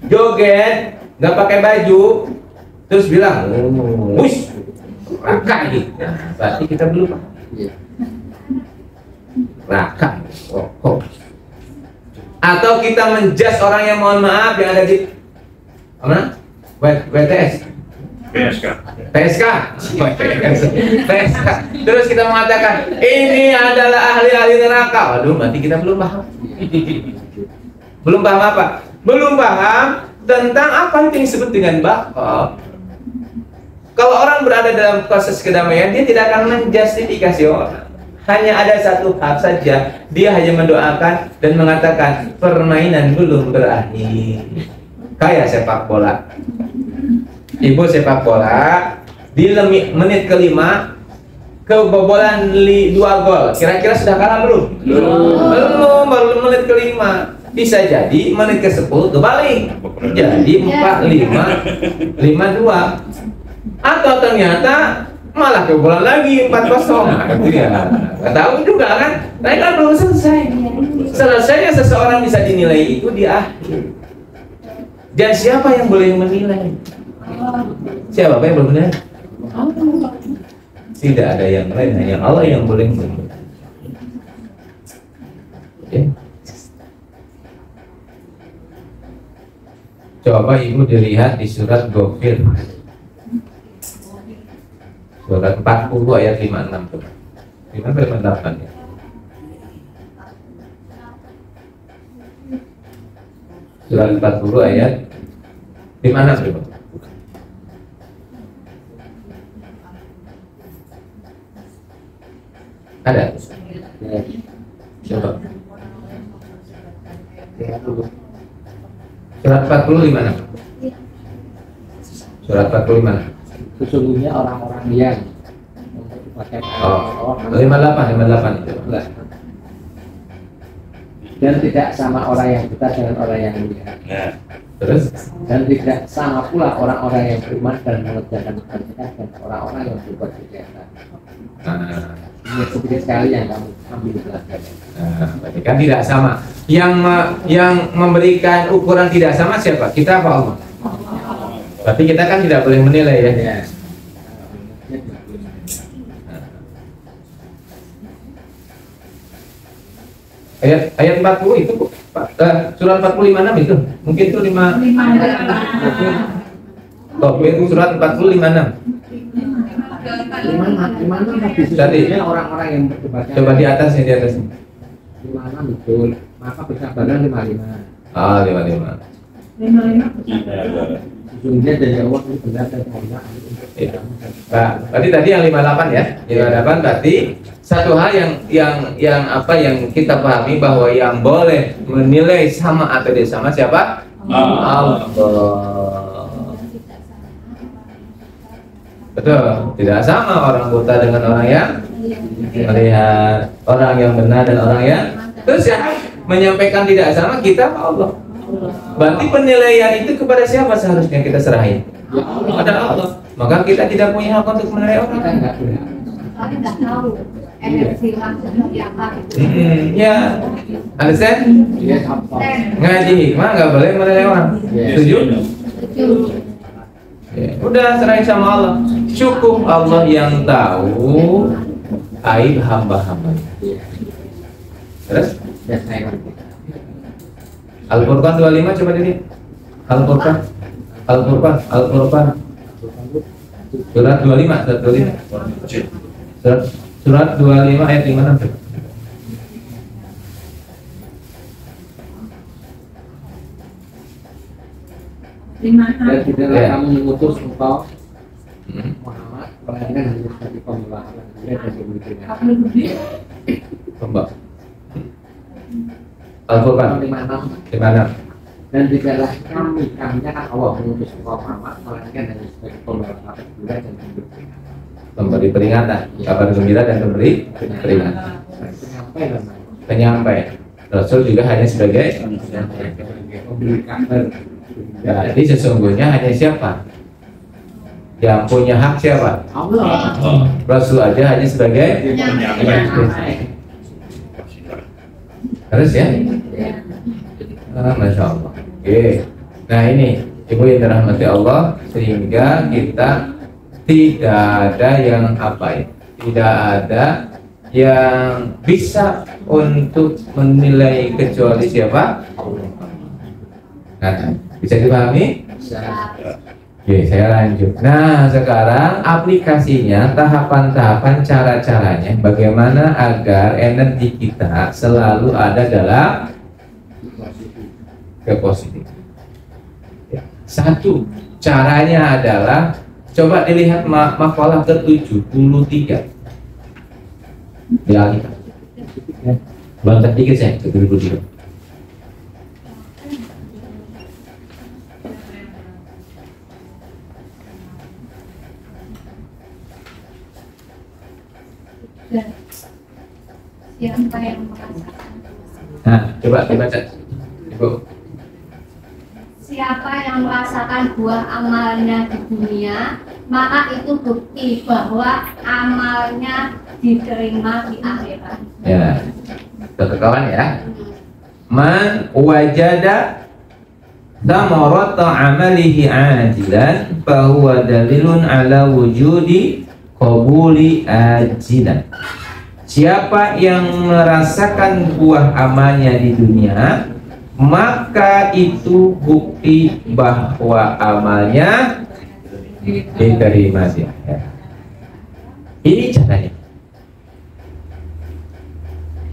joget, nggak pakai baju, terus bilang, wush, raka gitu. Nah, berarti kita belum raka. Atau kita menjudge orang yang mohon maaf yang ada di mana? WTS, PSK. Terus kita mengatakan ini adalah ahli-ahli neraka. Waduh, berarti kita belum paham. Belum paham apa? Belum paham tentang apa itu yang disebut dengan baqa. Kalau orang berada dalam proses kedamaian, dia tidak akan menjustifikasi orang. Hanya ada satu hal saja, dia hanya mendoakan dan mengatakan permainan belum berakhir. Kayak sepak bola. Ibu sepak bola di menit kelima kebobolan 2 gol. Kira-kira sudah kalah belum? Belum, baru menit kelima. Bisa jadi menit ke-10 kebalik. Jadi 4-5, 5-2. Atau ternyata malah kebobolan lagi 4-0. Ya, nggak tahu juga kan. Tapi kan belum selesai. Selesainya seseorang bisa dinilai itu di akhir. Dan siapa yang boleh menilai? Siapa yang boleh menilai? Tidak ada yang lain, hanya Allah yang boleh menilai. Okay. Coba ibu dilihat di surat Ghafir, surat 40 ayat 56 tuh. 58 ya. Surat 40 ayat 56 tuh. Ada? Coba. Surat 40 di mana? Surat 40 mana? Sesungguhnya orang-orang yang pakai 58 itu. Dan tidak sama orang yang buta dengan orang yang melihat. Terus? Dan tidak sama pula orang-orang yang beriman dan mengerjakan kebajikan dan orang-orang yang berbuat kejahatan. Ini sedikit sekali yang kamu ambil pelajaran. Berarti kan tidak sama. Yang memberikan ukuran tidak sama siapa? Kita apa Allah? Berarti kita kan tidak boleh menilai ya. Ya. Ayat 40 itu surat 45:6 itu. Mungkin itu 5. Oh, itu surat 45:6. Gimana tadi Tadi. orang-orang yang berdebat. Coba di atasnya, di atasnya. 56 betul. Maka bersabarlah 55. Ah, 55. Sesungguhnya dari Allah itu benar dan Allah. Ya. Nah, tadi yang 58 ya. 58 berarti satu hal yang apa yang kita pahami bahwa yang boleh menilai sama atau tidak sama siapa? Allah. Betul, tidak sama orang buta dengan orang yang melihat, orang yang benar dan orang yang terus ya menyampaikan tidak sama kita Allah. Berarti penilaian itu kepada siapa seharusnya kita serahin? Kepada Allah. Maka kita tidak punya hak untuk menilai orang. Enggak boleh. Kami nggak tahu energi langsung apa. Ya, understand? Dia apa? Ngaji hikmah nggak boleh menilai orang. Setuju? Setuju. Ya, udah serahin sama Allah. Cukup Allah yang tahu aib hamba-hamba. Terus Ya saya ngerti. Al-Furqan 25 coba dilihat. Al-Furqan. Surat 25, surat 25. Surat 25 ayat 56. Dan tidaklah Ya. kamu mengutus engkau Muhammad melainkan hanya sebagai pembawa dan diberi peringatan. Mbak. Al-Furqan 56. Dan tidaklah kaminya kan Allah mengutus engkau Muhammad melainkan hanya sebagai pembawa kabar gembira dan diberi peringatan. Memberi peringatan, kabar gembira dan memberi peringatan. Penyampai namanya. Penyampai. Rasul juga hanya sebagai Memberi kabar. jadi sesungguhnya hanya siapa? Yang punya hak siapa? Allah. Rasul aja hanya sebagai Penyampai. terus ya? Masya Allah. Oke. Nah ini Ibu yang dirahmati Allah, sehingga kita tidak ada yang apa ya? Tidak ada yang bisa untuk menilai kecuali siapa? Nah, bisa dipahami? Oke, saya lanjut. Nah, sekarang aplikasinya, tahapan-tahapan, cara-caranya, bagaimana agar energi kita selalu ada dalam kepositif. Ya. Satu, caranya adalah coba dilihat makalah ke-73. Ya, loncat dikit saya ke-73. Siapa yang merasakan? Nah, coba dibaca, Ibu. Siapa yang merasakan buah amalnya di dunia, maka itu bukti bahwa amalnya diterima di akhirat. Ya, satu kawan ya. Man wajada thamarata amalihi ajilan fahuwa dalilun ala wujudi qabuli ajilan. Siapa yang merasakan buah amalnya di dunia, maka itu bukti bahwa amalnya diterima di akhirat. Ini caranya.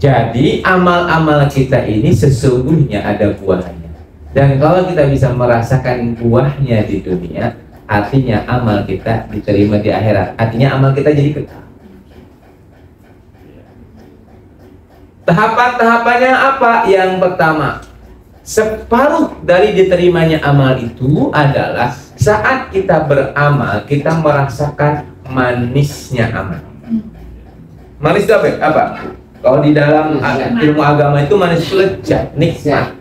Jadi amal-amal kita ini sesungguhnya ada buahnya. Dan kalau kita bisa merasakan buahnya di dunia, artinya amal kita diterima di akhirat. Artinya amal kita jadi kekal. Tahapan-tahapannya apa? Yang pertama, separuh dari diterimanya amal itu adalah saat kita beramal, kita merasakan manisnya amal. Manis itu apa? Kalau di dalam ilmu agama itu manis itu lezat, nikmat.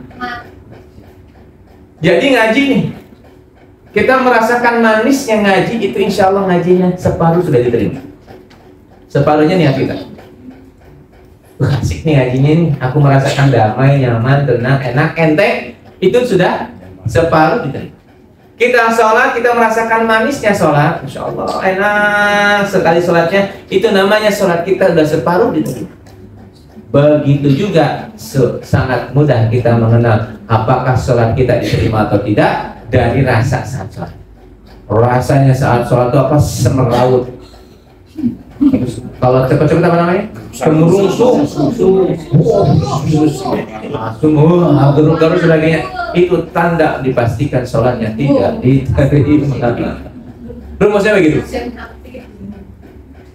Jadi ngaji nih, kita merasakan manisnya ngaji itu, insya Allah ngajinya separuh sudah diterima. Separuhnya niat kita. Asik nih ngajinya nih, aku merasakan damai, nyaman, tenang, enak, enteng, itu sudah separuh diterima. Kita sholat, kita merasakan manisnya sholat. Insya Allah enak sekali sholatnya. Itu namanya sholat kita udah separuh diterima. Begitu juga sangat mudah kita mengenal apakah sholat kita diterima atau tidak dari rasa saat sholat. Rasanya saat sholat itu apa? Semeraut. Kalau cepat-cepat apa namanya? Kemerungsung. Garuk-garuk sebagainya. Itu tanda dipastikan sholatnya tidak diterima. Rumusnya begitu.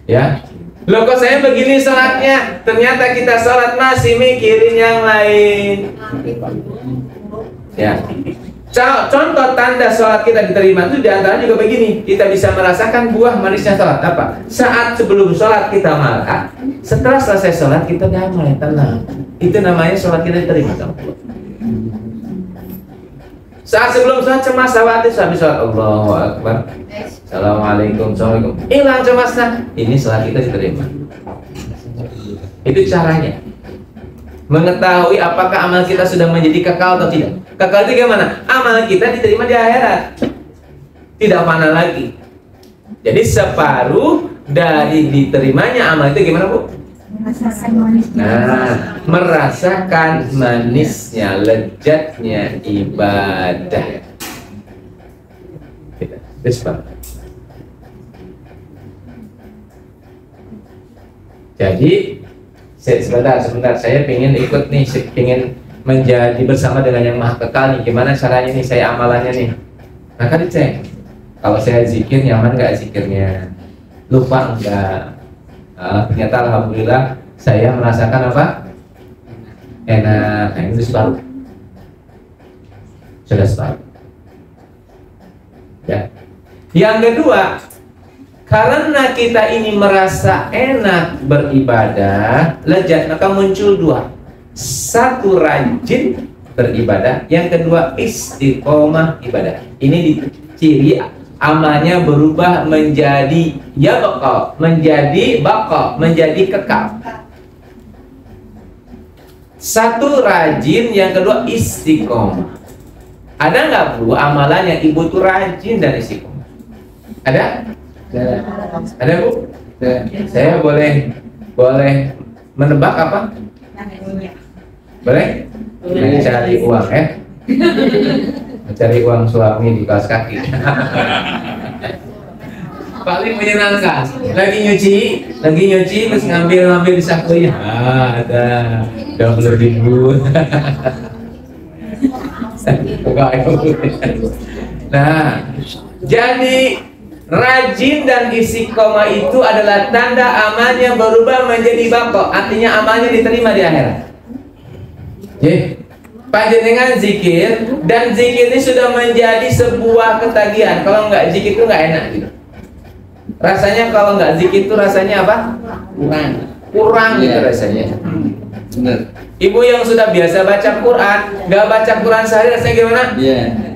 Ya. Loh kok saya begini sholatnya? Ternyata kita sholat masih mikirin yang lain. Ya. Contoh tanda sholat kita diterima itu diantara juga begini. Kita bisa merasakan buah manisnya sholat. Apa? Saat sebelum sholat kita marah, setelah selesai sholat kita damai, tenang. Itu namanya sholat kita diterima sama Allah. Saat sebelum sholat cemas, khawatir, habis sholat Allahu Akbar, Assalamualaikum, Assalamualaikum, hilang cemasnya. Ini sholat kita diterima. Itu caranya. Mengetahui apakah amal kita sudah menjadi kekal atau tidak. Kekal itu gimana? Amal kita diterima di akhirat, tidak mana lagi. Jadi separuh dari diterimanya amal itu gimana, Bu? Nah, merasakan manisnya, lezatnya ibadah. Jadi sebentar, saya pengen ikut nih, pengen menjadi bersama dengan yang maha kekal nih. Gimana caranya nih saya amalannya nih? Nah kan dicek. Kalau saya zikir nyaman nggak zikirnya? Lupa enggak? Ternyata alhamdulillah saya merasakan apa? Enak. Nah itu separuh. Sudah separuh. Ya. Yang kedua, karena kita ini merasa enak beribadah, lezat, maka muncul dua. Satu, rajin beribadah. Yang kedua, istiqomah ibadah. Ini ciri amalnya berubah menjadi menjadi kekal. Satu, rajin. Yang kedua, istiqomah. Ada nggak, Bu, amalannya ibu tuh rajin dan istiqomah? Ada? Ada, Bu? Saya boleh menebak apa? Boleh? Mencari uang, mencari uang suami di kaos kaki. Paling menyenangkan. Lagi nyuci terus ngambil di sakunya. Ada 20.000. Nah, jadi rajin dan istiqomah itu adalah tanda amalnya berubah menjadi bako. Artinya amalnya diterima di akhirat. Panjenengan zikir, dan zikir ini sudah menjadi sebuah ketagihan. Kalau nggak zikir itu nggak enak gitu. Rasanya kalau nggak zikir itu rasanya apa? Kurang gitu rasanya. Benar. Ibu yang sudah biasa baca Quran, nggak baca Quran sehari rasanya gimana?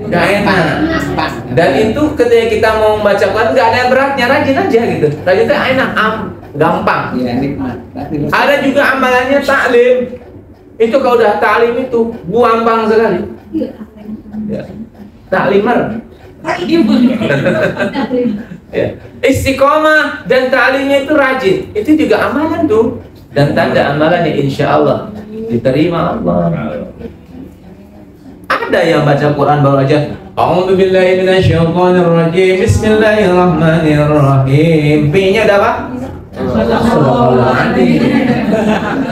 Nggak enak. Dan itu ketika kita mau membaca Quran nggak ada beratnya, rajin aja gitu. Rajin itu enak, gampang. Ada juga amalannya taklim. Itu kalau udah taklim itu gampang sekali. Ya. Taklimer. Ya. Istiqomah dan taklimnya itu rajin. Itu juga amalan tuh. Dan tanda amalannya insya Allah diterima Allah. Ada yang baca Quran baru aja A'udzubillahi minasyaitonirrajim Bismillahirrahmanirrahim. P-nya ada apa?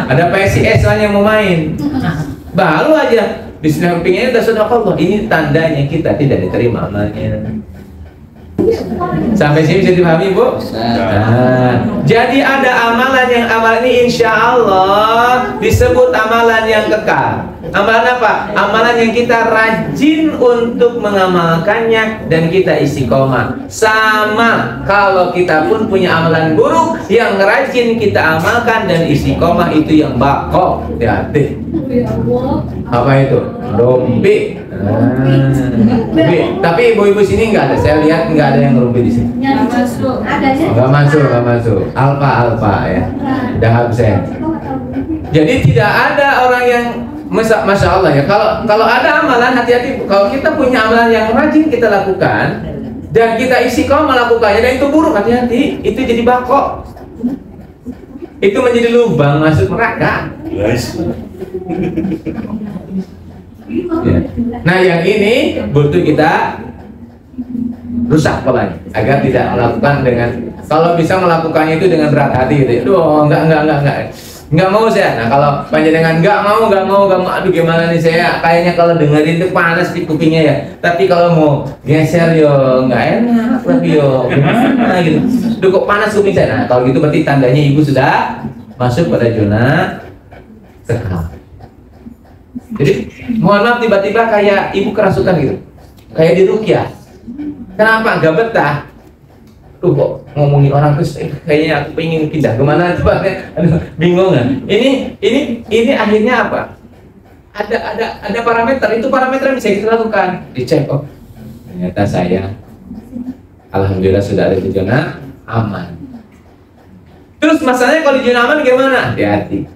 Ada PSIS yang mau main. Baru aja Bismillahirrahmanirrahim udah sedekah. Ini tandanya kita tidak diterima amalnya. Sampai sini bisa dipahami, Bu? Nah, jadi ada amalan yang amal ini insya Allah disebut amalan yang kekal. Amalan apa? Amalan yang kita rajin untuk mengamalkannya dan kita istiqomah. Sama kalau kita pun punya amalan buruk yang rajin kita amalkan dan istiqomah itu yang bako. Hati-hati. Apa itu? Rompi. Tapi ibu-ibu sini nggak ada. Saya lihat nggak ada yang rompi di sini. Nggak masuk. Alfa ya. Udah absen. Jadi tidak ada orang yang Masya Allah ya. Kalau ada amalan, hati-hati. Kalau kita punya amalan yang rajin kita lakukan dan kita istiqomah melakukannya dan itu buruk, hati-hati. Itu jadi bakok. Itu menjadi lubang masuk neraka. Ya. Nah, yang ini butuh kita rusak polanya agar tidak melakukan dengan, kalau bisa melakukannya itu dengan berat hati gitu ya. Duh, enggak mau saya. Nah, kalau panjenengan enggak mau, aduh gimana nih saya, kayaknya kalau dengerin itu panas di kupingnya ya. Tapi kalau mau geser yo enggak enak, tapi yo gimana gitu. Duh kok panas kuping saya. Nah, kalau gitu berarti tandanya ibu sudah masuk pada zona sekal. Jadi, mohon maaf tiba-tiba kayak ibu kerasukan gitu. Kayak diruqyah. Kenapa? Enggak betah. Tuh kok ngomongin orang terus kayaknya aku pengen pindah kemana coba, aduh bingung kan. Ini akhirnya apa? Ada parameter, itu parameter yang bisa kita lakukan, dicek. Oh ternyata saya alhamdulillah sudah ada di zona aman. Terus masalahnya kalau di zona aman gimana? Hati-hati.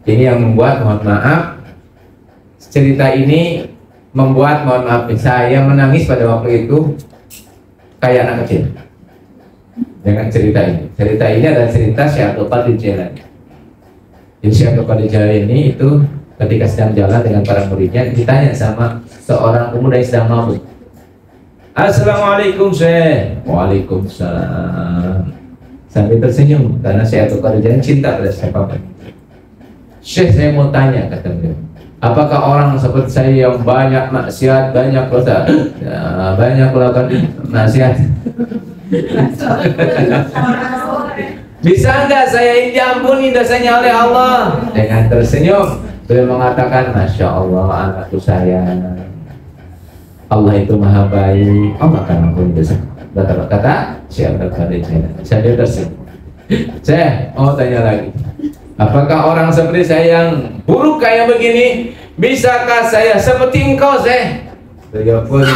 Ini yang membuat, mohon maaf, cerita ini membuat, mohon maaf, saya menangis pada waktu itu kayak anak kecil. Dengan cerita ini. Cerita ini adalah cerita Syekh Abdul Qadir Jailani. Jadi Syekh Abdul Qadir Jailani ini itu ketika sedang jalan dengan para muridnya ditanya sama seorang pemuda yang sedang mabuk. Assalamualaikum Syekh. Waalaikumsalam. Sambil tersenyum karena Syekh Abdul Qadir Jailani cinta pada siapapun. Syekh, saya mau tanya, kata beliau, apakah orang seperti saya yang banyak maksiat, banyak dosa, ya, banyak melakukan maksiat, bisa enggak saya ini diampuni dosanya oleh Allah? Dengan tersenyum beliau mengatakan, Masya Allah anakku sayang, Allah itu maha baik, Allah akan ampuni dosa. Kata siapa saya tersenyum. Saya mau tanya lagi, apakah orang seperti saya yang buruk kayak begini, bisakah saya seperti engkau Syekh? Beliau pun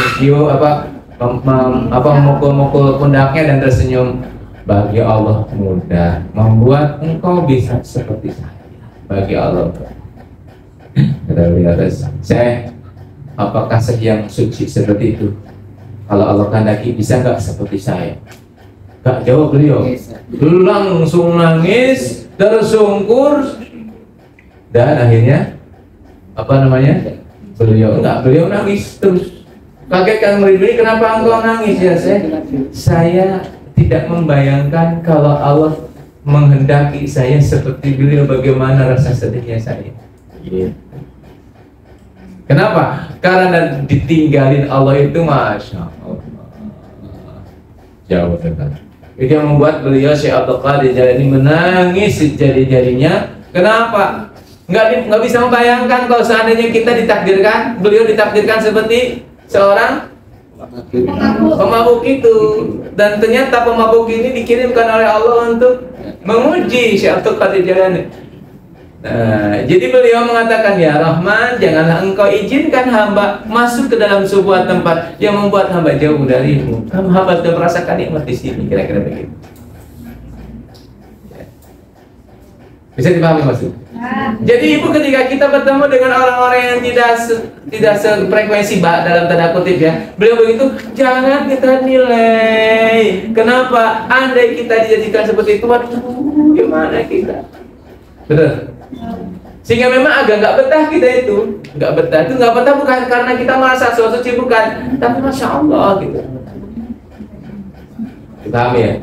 memukul-mukul pundaknya dan tersenyum. Bagi Allah mudah membuat engkau bisa seperti saya. Bagi Allah. Kata beliau, Syekh, apakah Syekh yang suci seperti itu? Kalau Allah kehendaki bisa nggak seperti saya? Gak jawab beliau, langsung nangis, tersungkur, dan akhirnya beliau nangis terus. Kaget kan murid ini, kenapa engkau nangis ya saya tidak membayangkan kalau Allah menghendaki saya seperti beliau, bagaimana rasa sedihnya saya. Kenapa? Karena ditinggalin Allah itu Masya Allah jauh dekat. Itu yang membuat beliau Syekh Abdul Qadir Jailani menangis sejari-jarinya. Kenapa? Nggak bisa membayangkan kalau seandainya kita ditakdirkan, beliau ditakdirkan seperti seorang pemabuk itu, dan ternyata pemabuk ini dikirimkan oleh Allah untuk menguji Syekh Abdul Qadir Jailani. Nah, jadi beliau mengatakan, ya Rahman, janganlah engkau izinkan hamba masuk ke dalam sebuah tempat yang membuat hamba jauh darimu. Hamba sudah merasakan nikmat di sini, kira-kira begitu. Bisa dipahami maksud? Jadi ibu, ketika kita bertemu dengan orang-orang yang tidak sefrekuensi dalam tanda kutip ya, beliau begitu, jangan kita nilai. Kenapa? Andai kita dijadikan seperti itu, waduh, gimana kita? Betul. Sehingga memang agak nggak betah kita itu, nggak betah bukan karena kita merasa suci, bukan, tapi Masya Allah gitu. Paham ya?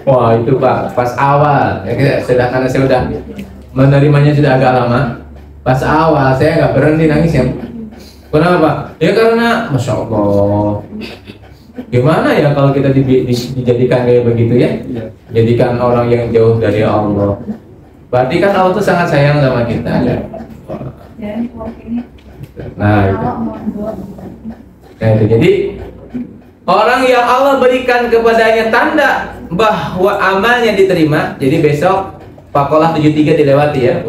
Wah itu Pak, pas awal ya, karena saya udah menerimanya sudah agak lama. Pas awal saya nggak berhenti nangis ya. Kenapa? Ya karena Masya Allah, gimana ya kalau kita dijadikan kayak begitu ya? Jadikan orang yang jauh dari Allah. Berarti kan Allah itu sangat sayang sama kita ya. Nah itu. Jadi orang yang Allah berikan kepadanya tanda bahwa amalnya diterima. Jadi besok Pakolah 73 dilewati ya,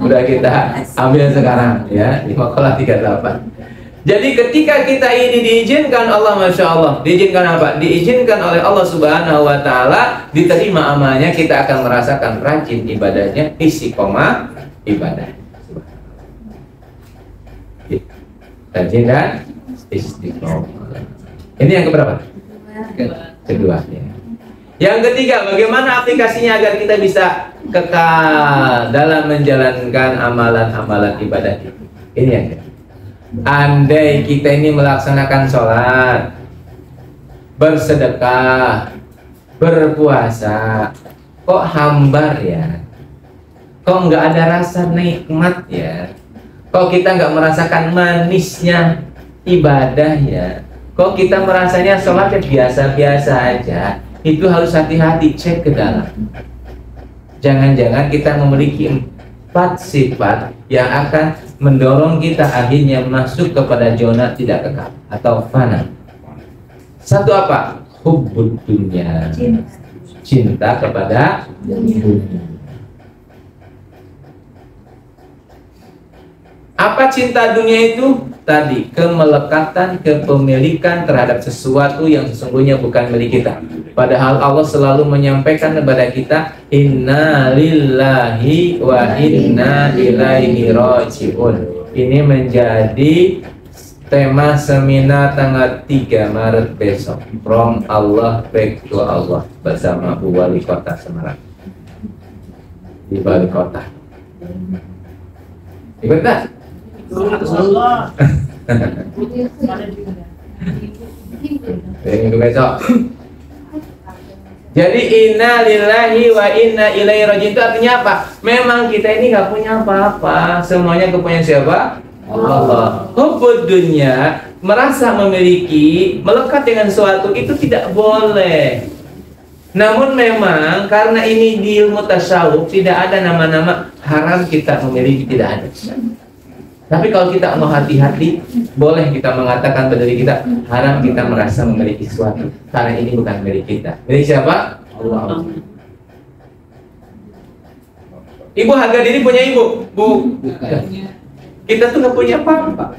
udah kita ambil sekarang ya di Pakolah 38. Jadi ketika kita ini diizinkan Allah, Masya Allah, diizinkan apa? Diizinkan oleh Allah Subhanahu Wa Taala, diterima amalnya, kita akan merasakan rajin ibadahnya, istiqomah, ibadah. Rajin dan istiqomah. Ini yang keberapa? Kedua. Ya. Yang ketiga, bagaimana aplikasinya agar kita bisa kekal dalam menjalankan amalan-amalan ibadah itu? Ini yang ketiga. Andai kita ini melaksanakan sholat, bersedekah, berpuasa, kok hambar ya? Kok nggak ada rasa nikmat ya? Kok kita nggak merasakan manisnya ibadah ya? Kok kita merasanya sholatnya biasa-biasa aja? Itu harus hati-hati, cek ke dalam. Jangan-jangan kita memiliki 4 sifat yang akan mendorong kita akhirnya masuk kepada zona tidak kekal atau fana. Satu apa? Hubbud dunya. Cinta kepada dunia. Apa cinta dunia itu? Tadi, kemelekatan, kepemilikan terhadap sesuatu yang sesungguhnya bukan milik kita. Padahal Allah selalu menyampaikan kepada kita, Inna lillahi wa inna ilaihi raji'un. Ini menjadi tema seminar tanggal 3 Maret besok. From Allah back to Allah, bersama Bu Wali Kota Semarang. Di Wali Kota. Ikut tak? Minggu besok. Jadi inna lillahi wa inna ilaihi raji'un itu artinya apa? Memang kita ini nggak punya apa-apa, semuanya kepunyaan siapa? Allah. Hubbud dunya, merasa memiliki, melekat dengan sesuatu itu tidak boleh. Namun memang karena ini di ilmu tasawuf tidak ada nama-nama haram kita memiliki, tidak ada. Tapi kalau kita mau hati-hati, boleh kita mengatakan pada diri kita, haram kita merasa memiliki sesuatu karena ini bukan milik kita. Milik siapa? Allah. Ibu harga diri punya ibu? Bukan. Kita tuh nggak punya apa-apa.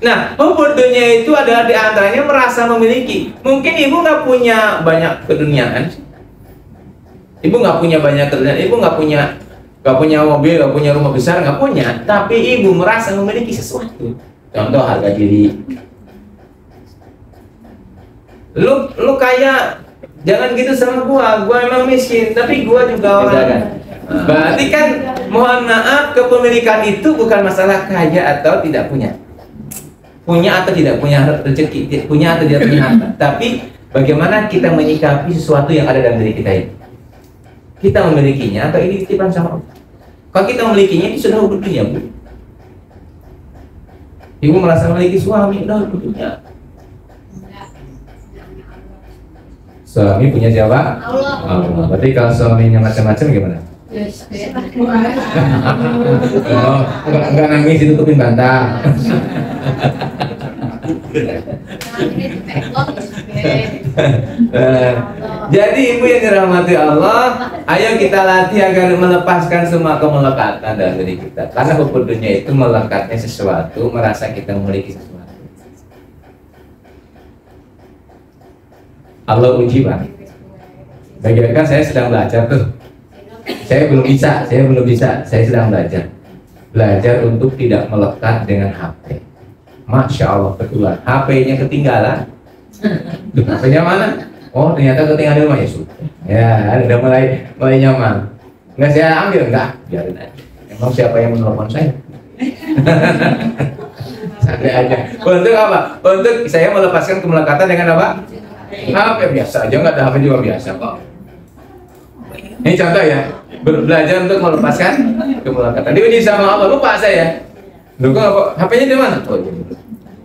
Nah, bodohnya itu adalah di antaranya merasa memiliki. Mungkin ibu nggak punya banyak keduniaan, ibu nggak punya banyak keduniaan, ibu nggak punya mobil, nggak punya rumah besar, nggak punya. Tapi ibu merasa memiliki sesuatu. Contoh harga diri. Lu kayak jangan gitu sama gua emang miskin, tapi gua juga orang. Berarti kan, mohon maaf, kepemilikan itu bukan masalah kaya atau tidak punya. Punya atau tidak punya rezeki, punya atau tidak punya harta. Tapi bagaimana kita menyikapi sesuatu yang ada dalam diri kita ini? Kita memilikinya atau ini titipan sama Allah? Kalau kita memilikinya, itu sudah hubungannya, Bu. Ibu merasa memiliki suami, udah hubungannya. Suami punya siapa? Allah. Berarti kalau suaminya macam-macam gimana? Enggak nangis ditutupin bantal. Jadi ibu yang dirahmati Allah, ayo kita latih agar melepaskan semua kemelekatan dalam diri kita. Karena hubbudnya itu melekatnya sesuatu, merasa kita memiliki sesuatu. Allah uji, Pak. Bagaimana saya sedang belajar tuh. Saya belum bisa, saya sedang belajar untuk tidak melekat dengan HP. Masya Allah, kebetulan HP-nya ketinggalan. HP-nya mana? Oh, ternyata ketinggalan di rumah, ya sudah. Ya, udah mulai nyaman. Nggak saya ambil, enggak, biarin aja. Emang siapa yang menelpon saya? Santai aja. Untuk apa? Untuk saya melepaskan kemelekatan dengan apa? HP biasa aja, nggak ada HP juga biasa kok. Ini contoh ya, belajar untuk melepaskan kemelekatan. Diuji sama Allah, lupa saya. Lu kok HP-nya di mana? Oh,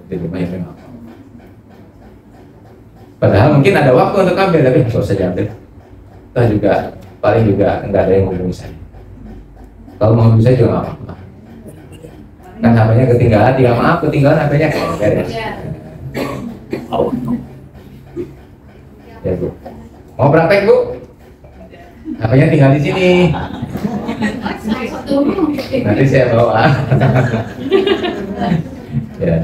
di rumah ya memang. Padahal mungkin ada waktu untuk ambil, tapi nggak usah diambil. Kita juga paling juga nggak ada yang menghubungi saya. Kalau mau hubungi saya juga nggak apa-apa. Kan HP-nya ketinggalan, tinggal maaf ketinggalan HP-nya kayak beres. Ya Bu, mau praktek Bu? HP-nya tinggal di sini. Nanti saya bawa. Ya.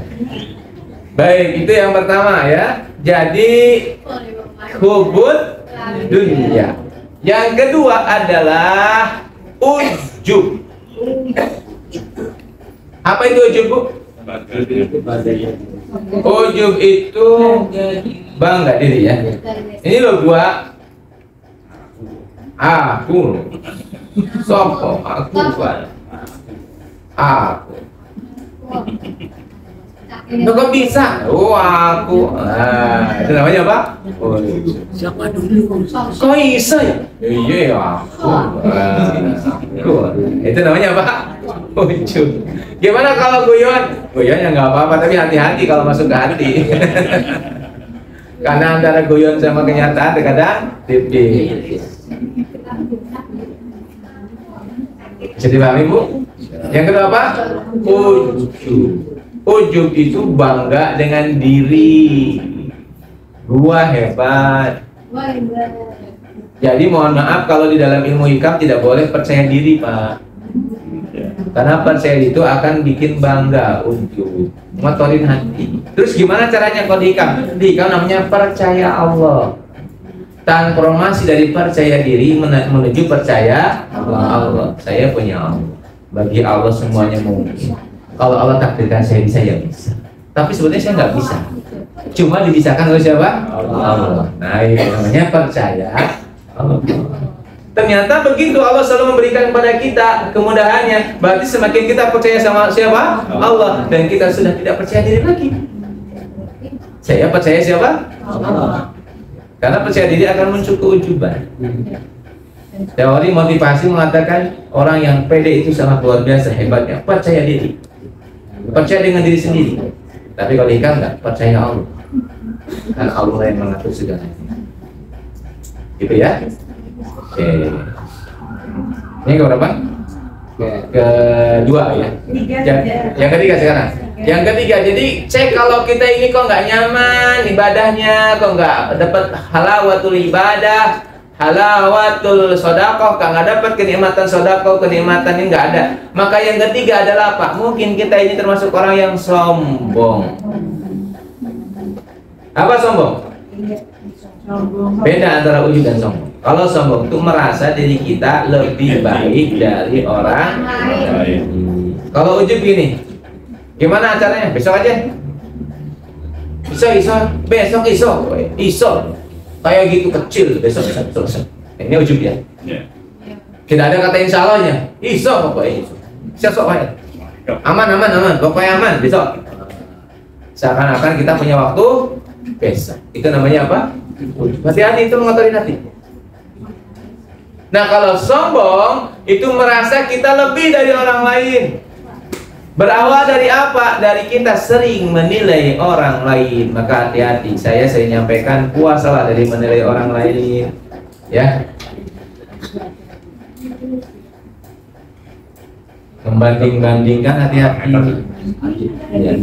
Baik, itu yang pertama ya. Jadi hubbud dunia. Yang kedua adalah ujub. Apa itu ujub, Bu? Ujub itu bangga diri ya. Ini loh gua, aku, sopo, aku, aku. Itu kok bisa? Oh aku. Itu namanya apa? Siapa dulu? Kok bisa ya? Iya aku. Itu namanya apa? Ujub. Gimana kalau guyon? Guyon ya nggak apa-apa, tapi hati-hati kalau masuk ke hati. Karena antara guyon sama kenyataan terkadang tipis. Bisa dipahami, Bu? Yang kedua apa? Ujub. Ujub itu bangga dengan diri. Gua hebat. Jadi mohon maaf kalau di dalam ilmu hikam tidak boleh percaya diri, Pak. Karena percaya itu akan bikin bangga, ujub, ngotorin hati. Terus gimana caranya kalau di hikam? Di hikam namanya percaya Allah. Transformasi dari percaya diri menuju percaya Allah. Saya punya Allah. Bagi Allah semuanya mungkin. Kalau Allah takdirkan saya bisa, ya bisa. Tapi sebetulnya saya nggak bisa. Cuma dibisahkan oleh siapa? Allah. Nah, itu namanya percaya Allah. Ternyata begitu Allah selalu memberikan kepada kita kemudahannya. Berarti semakin kita percaya sama siapa? Allah. Dan kita sudah tidak percaya diri lagi. Saya percaya siapa? Allah. Karena percaya diri akan muncul keujuban. Teori motivasi mengatakan orang yang pede itu sangat luar biasa hebatnya. Percaya diri. Percaya dengan diri sendiri. Tapi kalau hikam enggak, percaya Allah. Karena Allah yang mengatur segalanya. Gitu ya. Oke. Ini ke berapa? Kedua ya. Yang ketiga sekarang. Yang ketiga, jadi cek kalau kita ini kok nggak nyaman ibadahnya, kok nggak dapat halawatul ibadah, halawatul sodakoh, nggak dapat kenikmatan sodakoh, kenikmatan ini nggak ada. Maka yang ketiga adalah apa? Mungkin kita ini termasuk orang yang sombong. Apa sombong? Beda antara ujub dan sombong. Kalau sombong itu merasa diri kita lebih baik dari orang lain. Kalau ujub gini, gimana acaranya? Besok aja. Besok. Kayak gitu kecil, besok. Ini ujub ya. Tidak ada kata insya Allahnya. Pokoknya. Besok. Aman. Pokoknya aman. Besok. Seakan-akan kita punya waktu besok. Itu namanya apa? Hati-hati, itu mengotori hati. Nah, kalau sombong itu merasa kita lebih dari orang lain. Berawal dari apa? Dari kita sering menilai orang lain. Maka hati-hati. Saya nyampaikan puasalah dari menilai orang lain. Ya. Membanding-bandingkan, hati-hati. Ya.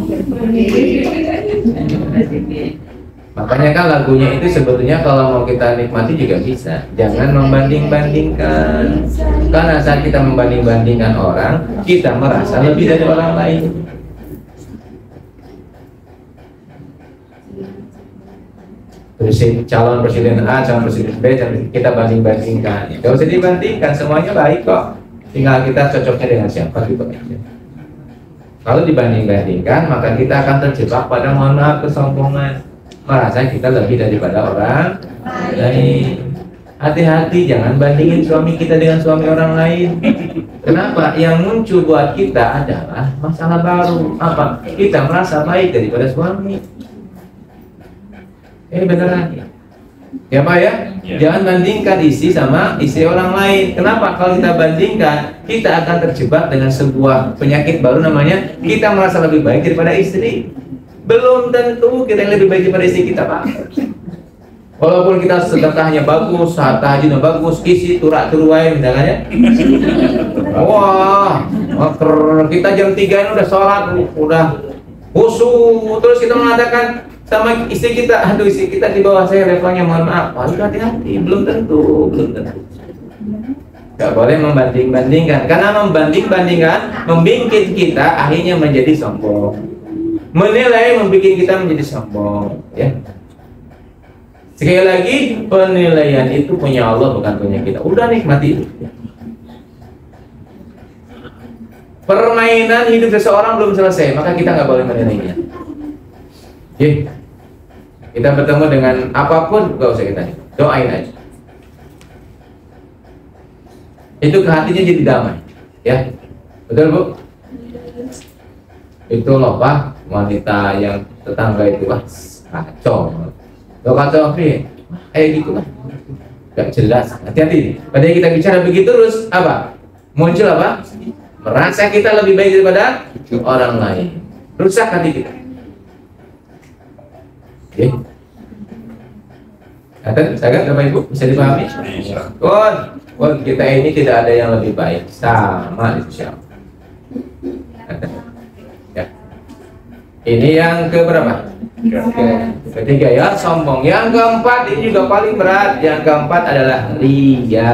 Makanya kan lagunya itu sebetulnya kalau mau kita nikmati juga bisa. Jangan membanding-bandingkan. Karena saat kita membanding-bandingkan orang, kita merasa lebih dari orang lain. Calon presiden A, calon presiden B, kita banding-bandingkan. Gak usah dibandingkan, semuanya baik kok. Tinggal kita cocoknya dengan siapa gitu aja. Kalau dibanding-bandingkan, maka kita akan terjebak pada mohon maaf kesombongan. Merasa kita lebih daripada orang lain. Hati-hati, jangan bandingin suami kita dengan suami orang lain. Kenapa? Yang muncul buat kita adalah masalah baru. Apa? Kita merasa baik daripada suami. Beneran. Ya Pak ya? Jangan bandingkan istri sama istri orang lain. Kenapa? Kalau kita bandingkan, kita akan terjebak dengan sebuah penyakit baru, namanya kita merasa lebih baik daripada istri. Belum tentu kita yang lebih baik daripada istri kita, Pak. Walaupun kita sedekahnya bagus, tahajudnya bagus, isi turak-turuai misalnya ya. Wah, kita jam 3 ini udah sholat, udah khusyuk. Terus kita mengatakan sama istri kita, aduh istri kita di bawah saya levelnya, mohon maaf. Hati-hati, belum tentu. Gak boleh membanding-bandingkan. Karena membanding-bandingkan membikin kita akhirnya menjadi sombong. Menilai membuat kita menjadi sombong, ya. Sekali lagi, penilaian itu punya Allah, bukan punya kita. Udah nikmati itu. permainan hidup seseorang belum selesai, maka kita nggak boleh menilainya. Oke. Kita bertemu dengan apapun, gak usah kita doain aja. Itu ke hatinya jadi damai, ya. Betul Bu? Itu loh Pak, wanita yang tetangga itu Pak, kacau. Lo kacau gitu lah, gak jelas. Hati-hati. Padahal kita bicara begitu terus apa? Muncul apa? Merasa kita lebih baik daripada orang lain. Rusak hati kita. Oke. Agak Bapak Ibu bisa dipahami? Kita ini tidak ada yang lebih baik, sama di sisi Allah. Ya. Ini yang keberapa? Ketiga ya, sombong. Yang keempat ini juga paling berat. Yang keempat adalah riya.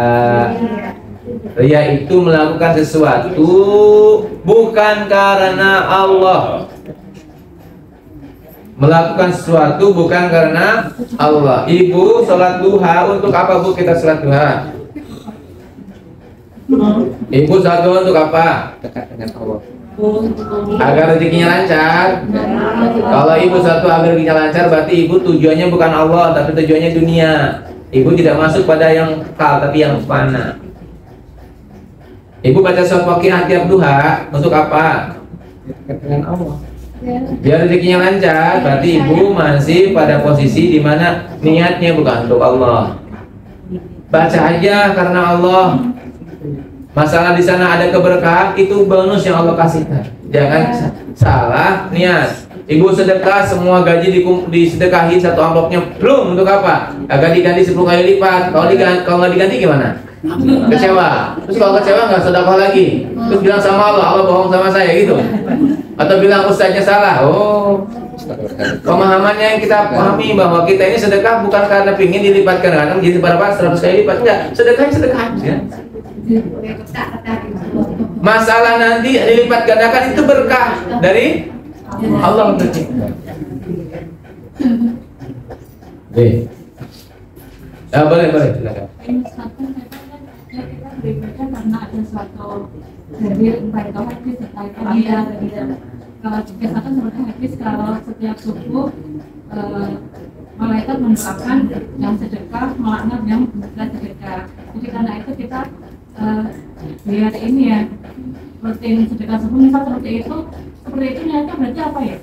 Riya itu melakukan sesuatu bukan karena Allah. Melakukan sesuatu bukan karena Allah. Ibu sholat duha, untuk apa Bu kita sholat duha? Ibu sholat duha untuk apa? Dekat dengan Allah. Agar rezekinya lancar. Kalau ibu sholat duha agar rezekinya lancar, berarti ibu tujuannya bukan Allah, tapi tujuannya dunia. Ibu tidak masuk pada yang kekal, tapi yang fana. Ibu baca surat Waqiah tiap duha untuk apa? Dekat dengan Allah. Biar rezekinya lancar, berarti ibu masih pada posisi di mana niatnya bukan untuk Allah. Baca aja karena Allah. Masalah di sana ada keberkahan, itu bonus yang Allah kasihkan. Jangan salah niat. Ibu sedekah, semua gaji disedekahi satu amplopnya, belum untuk apa? Agar diganti 10 kali lipat. Kalau nggak diganti gimana? Kecewa. Terus kalau kecewa nggak sedekah lagi. Terus bilang sama Allah bohong sama saya gitu. Atau bilang ustaznya salah. Pemahamannya yang kita pahami bahwa kita ini sedekah bukan karena pingin dilipat kadang jadi berapa 100 kali lipat, enggak. Sedekah aja. Masalah nanti dilipat gandakan itu berkah dari Allah. Boleh silakan. Kita beribadah karena ada suatu dalil entah itu hadis entah itu ayat. Kalau biasakan seperti hadis, kalau setiap subuh malaikat mendoakan yang sedekah, melaknat yang tidak sedekah. Jadi karena itu kita biar ini ya rutin sedekah subuh misal seperti itu niatnya berarti apa ya?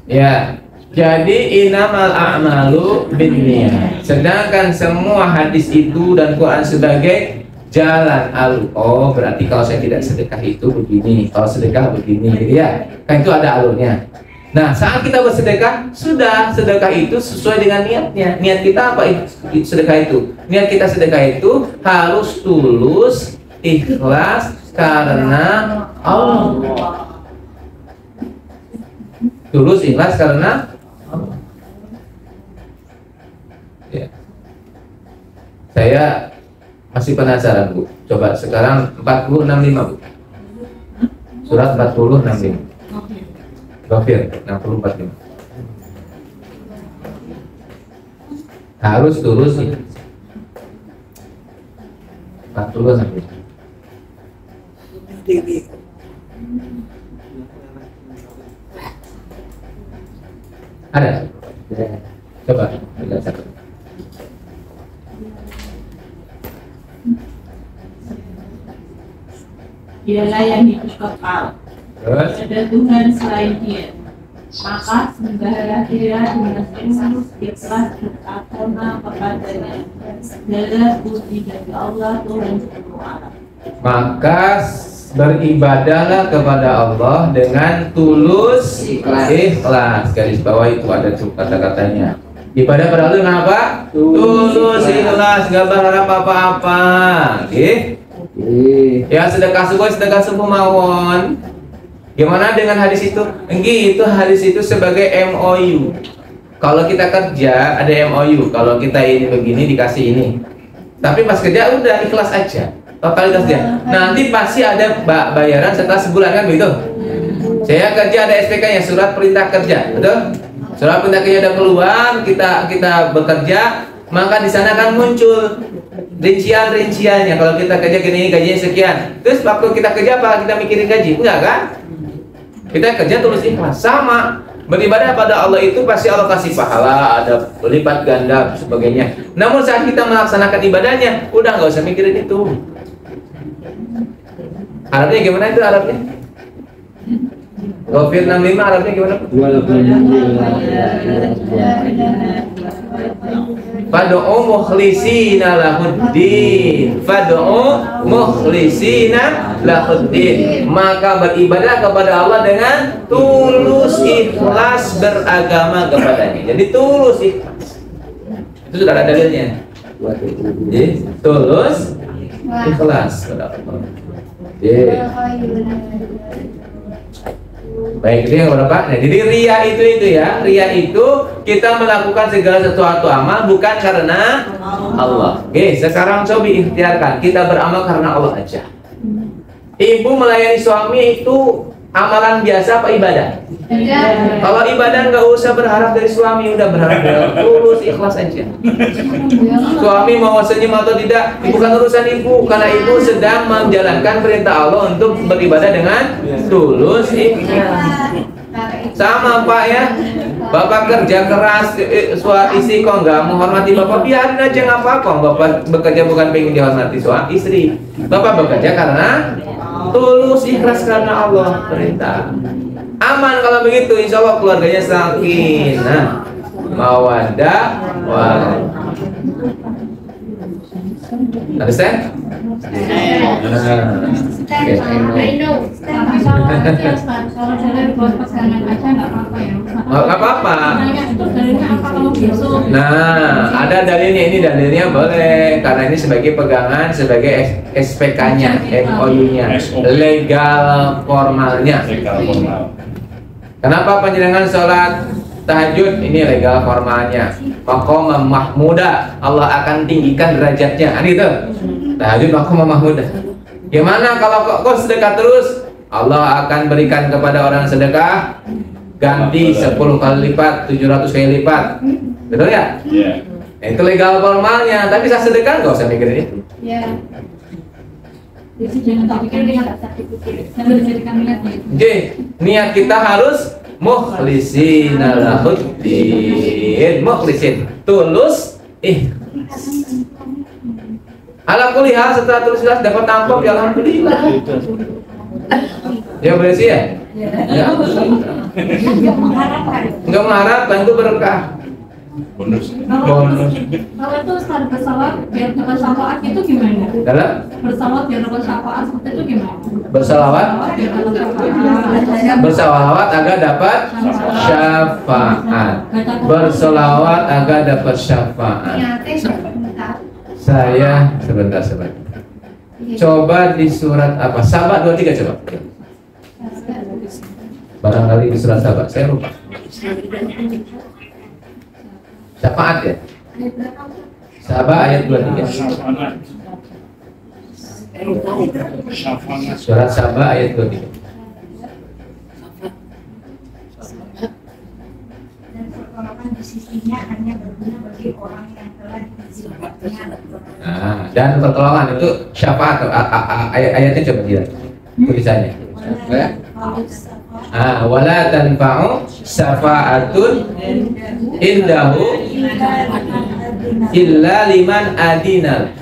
Ya. Jadi innamal a'malu binniyat. Sedangkan semua hadis itu dan Quran sebagai jalan alur. Oh, berarti kalau saya tidak sedekah itu begini, kalau sedekah begini, gitu ya. Kan itu ada alurnya. Nah, saat kita bersedekah, sudah sedekah itu sesuai dengan niatnya. Niat kita apa sedekah itu? Niat kita sedekah itu harus tulus, ikhlas karena Allah. Tulus, ikhlas karena Allah. Ya. Saya masih penasaran Bu. Coba sekarang 4065 Bu. Surat 4065. Ghafir 6045. Harus tulus 40 sampai. Ada? Coba lihat satu. Dialah yang hidup kekal. Terus? Ada Tuhan selain Dia. Maka sembahlah Dia dengan tulus, ikhlas, bertakwa kepadanya. Adalah puji dari Allah Tuhan seluruh alam. Maka beribadahlah kepada Allah dengan tulus, ikhlas. Garis bawah itu ada tuh kata-katanya. Ibadah pada Allah dengan apa? Tulus, ikhlas, nggak berharap apa-apa. Oke? Ya sedekah subuh mawon. Gimana dengan hadis itu? Itu hadis itu sebagai MOU. Kalau kita kerja ada MOU. Kalau kita ini begini dikasih ini. Tapi pas kerja udah ikhlas aja. Totalitas dia. Nanti pasti ada bayaran setelah sebulan kan begitu? Saya kerja ada SPK-nya, surat perintah kerja, betul? Surat perintah kerja udah keluar, kita bekerja. maka di sana akan muncul rincian-rinciannya. Kalau kita kerja gini, gajinya sekian. Terus waktu kita kerja apa? Kita mikirin gaji? Enggak kan? Kita kerja tulus ikhlas. Sama. Beribadah pada Allah itu pasti Allah kasih pahala, ada lipat ganda sebagainya. Namun saat kita melaksanakan ibadahnya, udah nggak usah mikirin itu. Arabnya gimana itu Arabnya? Ghafir 65 Arabnya gimana? Fad'u mukhlisina lahuddin. Fad'u mukhlisina lahuddin. Maka beribadah kepada Allah dengan tulus ikhlas beragama kepadanya. Jadi tulus ikhlas. Itu sudah ada dalilnya. Jadi tulus ikhlas kepada Allah. Baik, itu yang berapa? Nah, jadi ria itu ya. Ria itu kita melakukan segala sesuatu amal bukan karena Allah. Oke, sekarang coba ikhtiarkan. Kita beramal karena Allah aja. Ibu melayani suami itu amalan biasa apa ibadah? Kalau ibadah nggak usah berharap dari suami, udah berharap dari tulus ikhlas aja. Suami mau senyum atau tidak, bukan urusan ibu, karena ibu sedang menjalankan perintah Allah untuk beribadah dengan tulus ikhlas. Sama Pak ya, Bapak kerja keras, istri kok nggak menghormati Bapak, biarin aja nggak apa-apa. Bapak bekerja bukan pengen dihormati suami istri, Bapak bekerja karena tulus ikhlas karena Allah perintah. Aman kalau begitu, insya Allah keluarganya sakinah, mawaddah, warahmah. Understand? Nggak apa-apa. Nah, ada dalilnya, ini dalilnya boleh karena ini sebagai pegangan, sebagai SPK-nya, MOU-nya, legal formalnya. Kenapa panjenengan sholat tahajud? Ini legal formalnya. Maqam mahmuda, Allah akan tinggikan derajatnya. Kan gitu. Tahajud maqam mahmuda. Gimana kalau kok sedekah terus? Allah akan berikan kepada orang sedekah ganti 10 kali lipat, 700 kali lipat. Betul ya? Iya. Nah, itu legal formalnya, tapi saat sedekah nggak usah mikirin itu. Iya. Jadi jangan pikir niat, jangan dijadikan niat ya. Oke, niat kita harus mukhlisina lahuddin, mukhlisin, tulus ala kulli hal. Setelah tulus ikhlas dapat amplop ya alhamdulillah. Ya berarti ya? Ya. Enggak mengharapkan itu berkah. Bonus. Kalau itu start bersalawat biar dapat syafaat itu gimana? Dalam Bersalawat biar dapat syafaat seperti itu gimana? bersalawat, Biar dapat syafaat. bersalawat agar dapat syafaat. Bersalawat agar dapat syafaat. Saya sebentar. Coba di surat apa? Sabah 23 coba. Barangkali di surat Sabah, saya lupa. Syafaat ya? Sabah ayat 23. Surat Sabah ayat 23. Dan pertolongan di sisinya hanya berguna bagi orang yang telah diizinkannya. Nah, dan pertolongan itu syafaat. Ayatnya coba lihat tulisannya. Wala tanfa'u syafa'atun indahu illa liman adinal.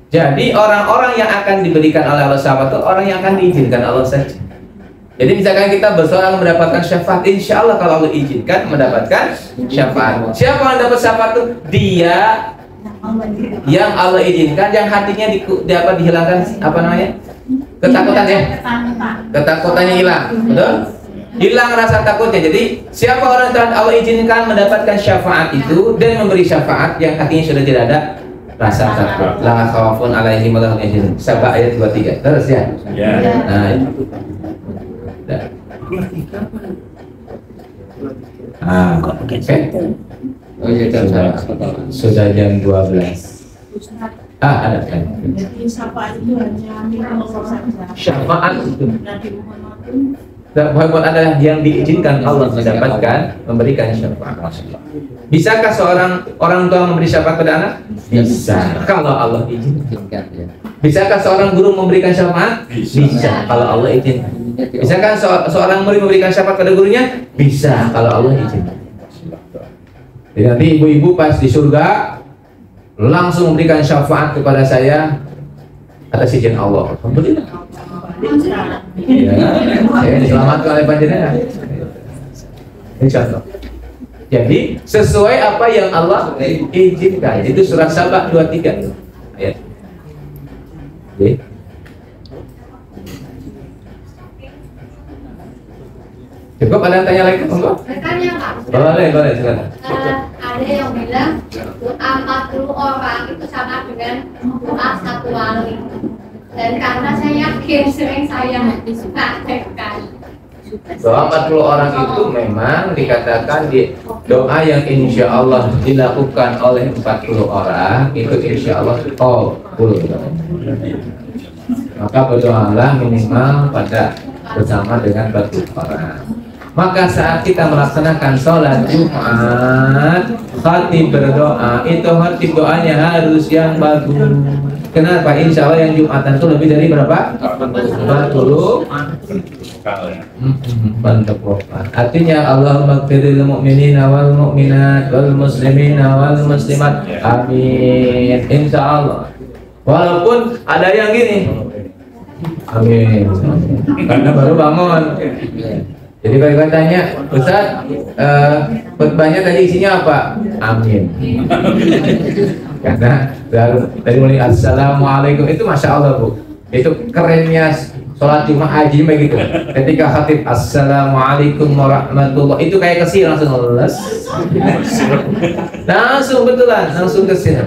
Jadi orang-orang yang akan diberikan oleh Allah syafaat itu orang yang akan diizinkan Allah saja. Jadi misalkan kita bersoal mendapatkan syafaat, insya Allah kalau Allah izinkan mendapatkan syafaat. Siapa yang dapat syafaat itu? Dia yang Allah izinkan, yang hatinya dapat dihilangkan apa namanya? Ketakutan ya? Ketakutannya hilang, betul? Hilang rasa takutnya. Jadi siapa orang yang Allah izinkan mendapatkan syafaat itu dan memberi syafaat, yang hatinya sudah tidak ada rasa takut. La khawfun alaihim wa lahum yahzanun. Sabah ayat 23. Terus ya? Nah, itu. Oke. Oh iya, Sudah jam 12. Ada kan? Jadi syafaat itu hanya milik Allah saja. Syafaat itu. Nabi Muhammad pun Hebat adalah yang diizinkan Allah mendapatkan memberikan syafaat. Bisakah seorang orang tua memberi syafaat pada anak? Bisa, kalau Allah izinkan. Bisakah seorang guru memberikan syafaat? Bisa, kalau Allah izinkan. Bisakah seorang murid memberikan syafaat pada gurunya? Bisa, kalau Allah izinkan. Jadi nanti ibu-ibu pas di surga langsung memberikan syafaat kepada saya atas izin Allah. Alhamdulillah. Ya, saya diselamatkan oleh panjenengan. Insyaallah. Jadi sesuai apa yang Allah izinkan. Itu surat Sabah 23 ayat. Oke. Cukup, ada yang tanya lagi? Monggo. Bertanya Pak. Boleh, silakan. Ada yang bilang doa 40 orang itu sama dengan doa satu wali. Dan karena saya yakin sering saya praktekkan. Doa 40 orang itu memang dikatakan di doa yang insya Allah dilakukan oleh 40 orang itu insya Allah qabul. Maka berdoalah minimal pada bersama dengan 40 orang. Maka saat kita melaksanakan sholat Jumat, khatib berdoa, itu khatib doanya harus yang bagus. Kenapa? Insya Allah yang Jumatan itu lebih dari berapa? 40. Artinya Allahumma ighfirlil mu'minina wal mu'minat wal muslimina wal muslimat. Amin. Insya Allah. Walaupun ada yang gini. Amin. Karena baru bangun. Jadi kalau tanya, Ustaz, khutbahnya tadi isinya apa? Amin. Karena dari mulai Assalamualaikum itu Masya Allah Bu. Itu kerennya sholat Jumat haji begitu. Ketika khatib Assalamualaikum warahmatullahi, itu kayak kesini langsung les. Langsung betulan, langsung kesini.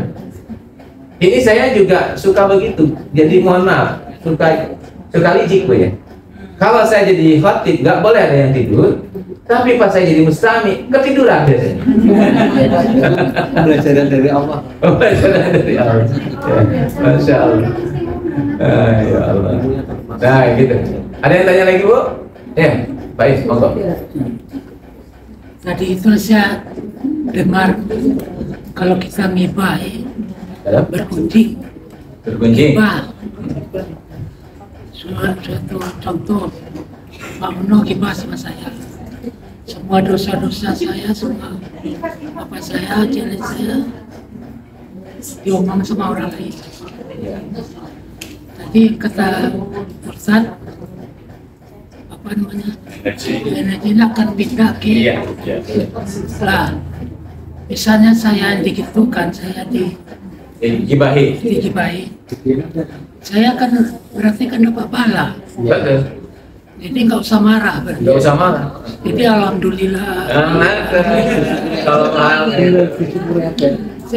Ini saya juga suka begitu. Jadi mohon maaf, suka licik Bu ya. Kalau saya jadi khatib, nggak boleh ada yang tidur. Tapi pas saya jadi mustami, ketiduran biasanya. Belajar dari Allah. Belajar dari Allah. Ya, Masya Allah. Ya Allah. Nah gitu. Ada yang tanya lagi Bu? Ya, baik, monggo. Tadi itu saya dengar kalau kita ngibah bergunjing. Ngibah. Suatu contoh, Pak Meno ngibah sama saya. Semua dosa-dosa saya, semua apa saya, jelek saya diomong sama orang lain. Tadi kata Ustaz, apa namanya, energi akan pindah ke lah. Misalnya saya digitukan, saya digibahi. Saya kan berarti kan dapat pahala. Betul. Jadi nggak usah marah berarti. Nggak usah marah. Jadi alhamdulillah. Kalau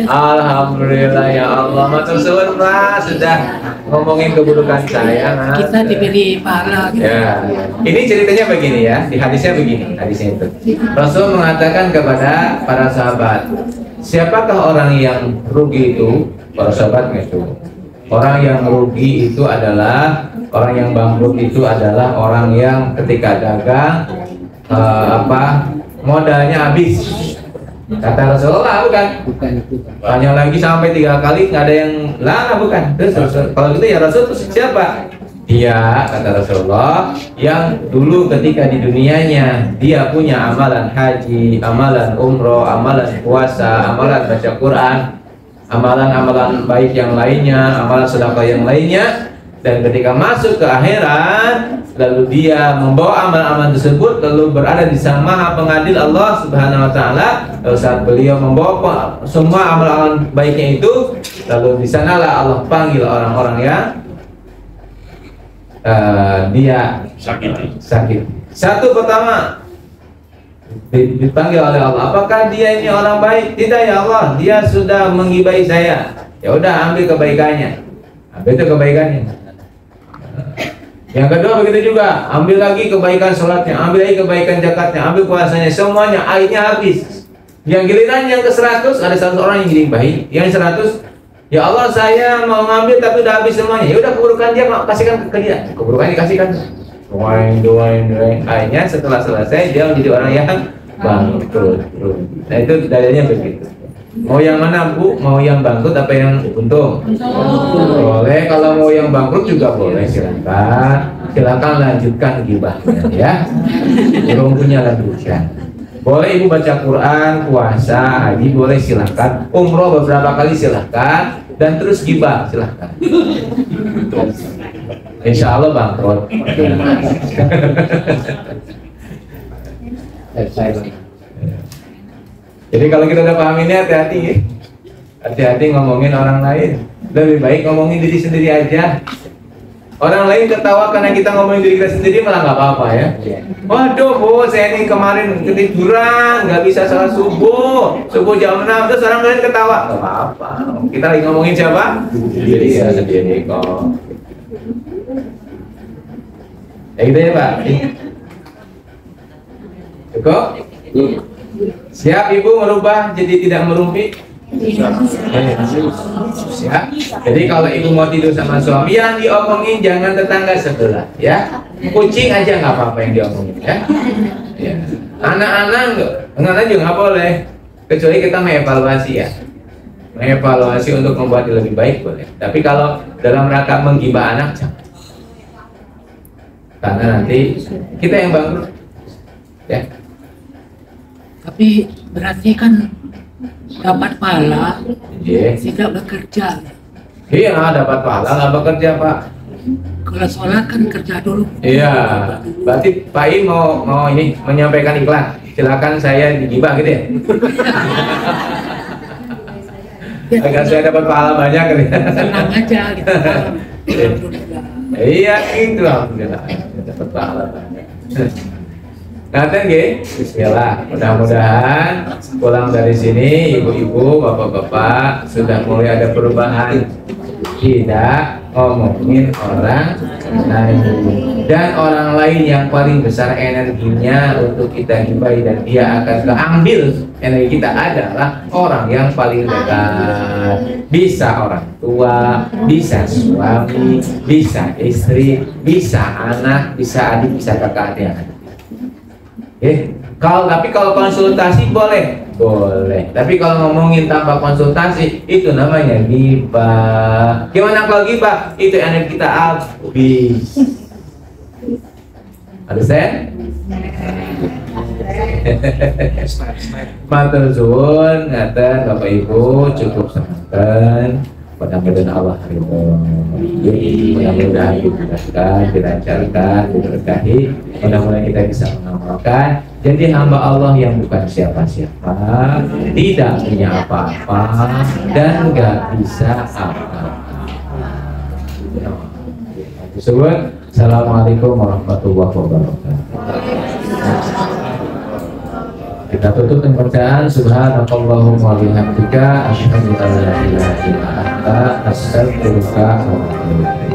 alhamdulillah ya Allah, matur suwun Mas sudah ngomongin keburukan saya. Mas. Kita diberi pahala. Gitu. Ya, ini ceritanya begini ya, di hadisnya begini, hadisnya itu. Rasul mengatakan kepada para sahabat, siapakah orang yang rugi itu? Para sahabat itu. Orang yang rugi itu adalah orang yang bangkrut itu adalah orang yang ketika dagang modalnya habis. Kata Rasulullah bukan? Tanya lagi sampai 3 kali nggak ada yang lana bukan? Terus kalau gitu ya Rasul terus siapa? Dia kata Rasulullah yang dulu ketika di dunianya dia punya amalan haji, amalan umroh, amalan puasa, amalan baca Quran, amalan-amalan baik yang lainnya, amalan sedekah yang lainnya, dan ketika masuk ke akhirat lalu dia membawa amalan-amalan tersebut lalu berada di sana Maha Pengadil Allah Subhanahu wa taala. Lalu saat beliau membawa semua amalan baiknya itu, lalu di sanalah Allah panggil orang-orang yang dia sakit. Satu pertama dipanggil oleh Allah, apakah dia ini orang baik? Tidak ya Allah, dia sudah menggibahi saya. Ya udah ambil kebaikannya, ambil itu kebaikannya. Yang kedua begitu juga, ambil lagi kebaikan sholatnya, ambil lagi kebaikan zakatnya, ambil puasanya, semuanya airnya habis. Yang giliran yang ke-100 ada 100 orang yang gibahi, yang 100 ya Allah saya mau ngambil tapi udah habis semuanya. Ya udah keburukan dia kasihkan ke dia, keburukan dikasihkan. doain. Akhirnya setelah selesai dia menjadi orang yang bangkrut. Nah itu dalilnya begitu. Mau yang mana Bu? Mau yang bangkrut apa yang untung? Boleh. Kalau mau yang bangkrut juga boleh, silakan lanjutkan gibahnya ya. Belum punya lanjutkan. Boleh Ibu baca Quran, puasa, haji boleh, silakan. Umroh beberapa kali silakan, dan terus gibah silakan. Insya Allah bangkrut. Jadi kalau kita udah paham ini, hati-hati ya. Hati-hati ngomongin orang lain. Lebih baik ngomongin diri sendiri aja. Orang lain ketawa karena kita ngomongin diri kita sendiri malah nggak apa-apa ya. Waduh Bu, saya ini kemarin ketiduran, nggak bisa sholat subuh jam 6, terus orang lain ketawa. Nggak apa-apa. Kita lagi ngomongin siapa? Diri saya sendiri kok. Ya gitu ya Pak. Cukup? Siap Ibu merubah jadi tidak merumpi? Siap. Jadi kalau Ibu mau tidur sama suami, yang diomongin jangan tetangga sebelah ya. Kucing aja nggak apa-apa yang diomongin ya. Anak-anak juga nggak boleh, kecuali kita mengevaluasi ya. Mengevaluasi untuk membuat lebih baik boleh. Tapi kalau dalam rangka menggibah anak jangan. Karena nanti kita yang bangkrut ya. Tapi berarti kan dapat pahala, tidak bekerja. Iya, dapat pahala nggak bekerja Pak. Kalau sholat kan kerja dulu. Iya, berarti Pak I mau ini menyampaikan iklan. Silakan saya digibah gitu ya. Agar saya dapat pahala banyak gitu. Senang aja gitu. Iya, itu alhamdulillah dapat pahala banyak. Nanti bismillah, mudah-mudahan pulang dari sini ibu-ibu, bapak-bapak sudah mulai ada perubahan, tidak ngomongin orang lain. Dan orang lain yang paling besar energinya untuk kita gibai dan dia akan keambil energi kita adalah orang yang paling dekat. Bisa orang tua, bisa suami, bisa istri, bisa anak, bisa adik, bisa kakak adik. Tapi kalau konsultasi boleh, Tapi kalau ngomongin tanpa konsultasi itu namanya ghibah. Gimana kalau ghibah? Itu energi kita habis. Understand? Matur suwun, ngaten Bapak Ibu, cukup semanten. Mudah-mudahan Allah ridho. Mudah-mudahan dimudahkan, dilancarkan, diberkahi. Mudah-mudahan kita bisa mengamalkan. Jadi hamba Allah yang bukan siapa-siapa, tidak punya apa-apa, dan nggak bisa apa-apa. Assalamualaikum warahmatullahi wabarakatuh. Kita tutup dengan bacaan subhanakallahumma wa bihamdika asyhadu an la ilaha illa anta astaghfiruka wa atubu ilaik.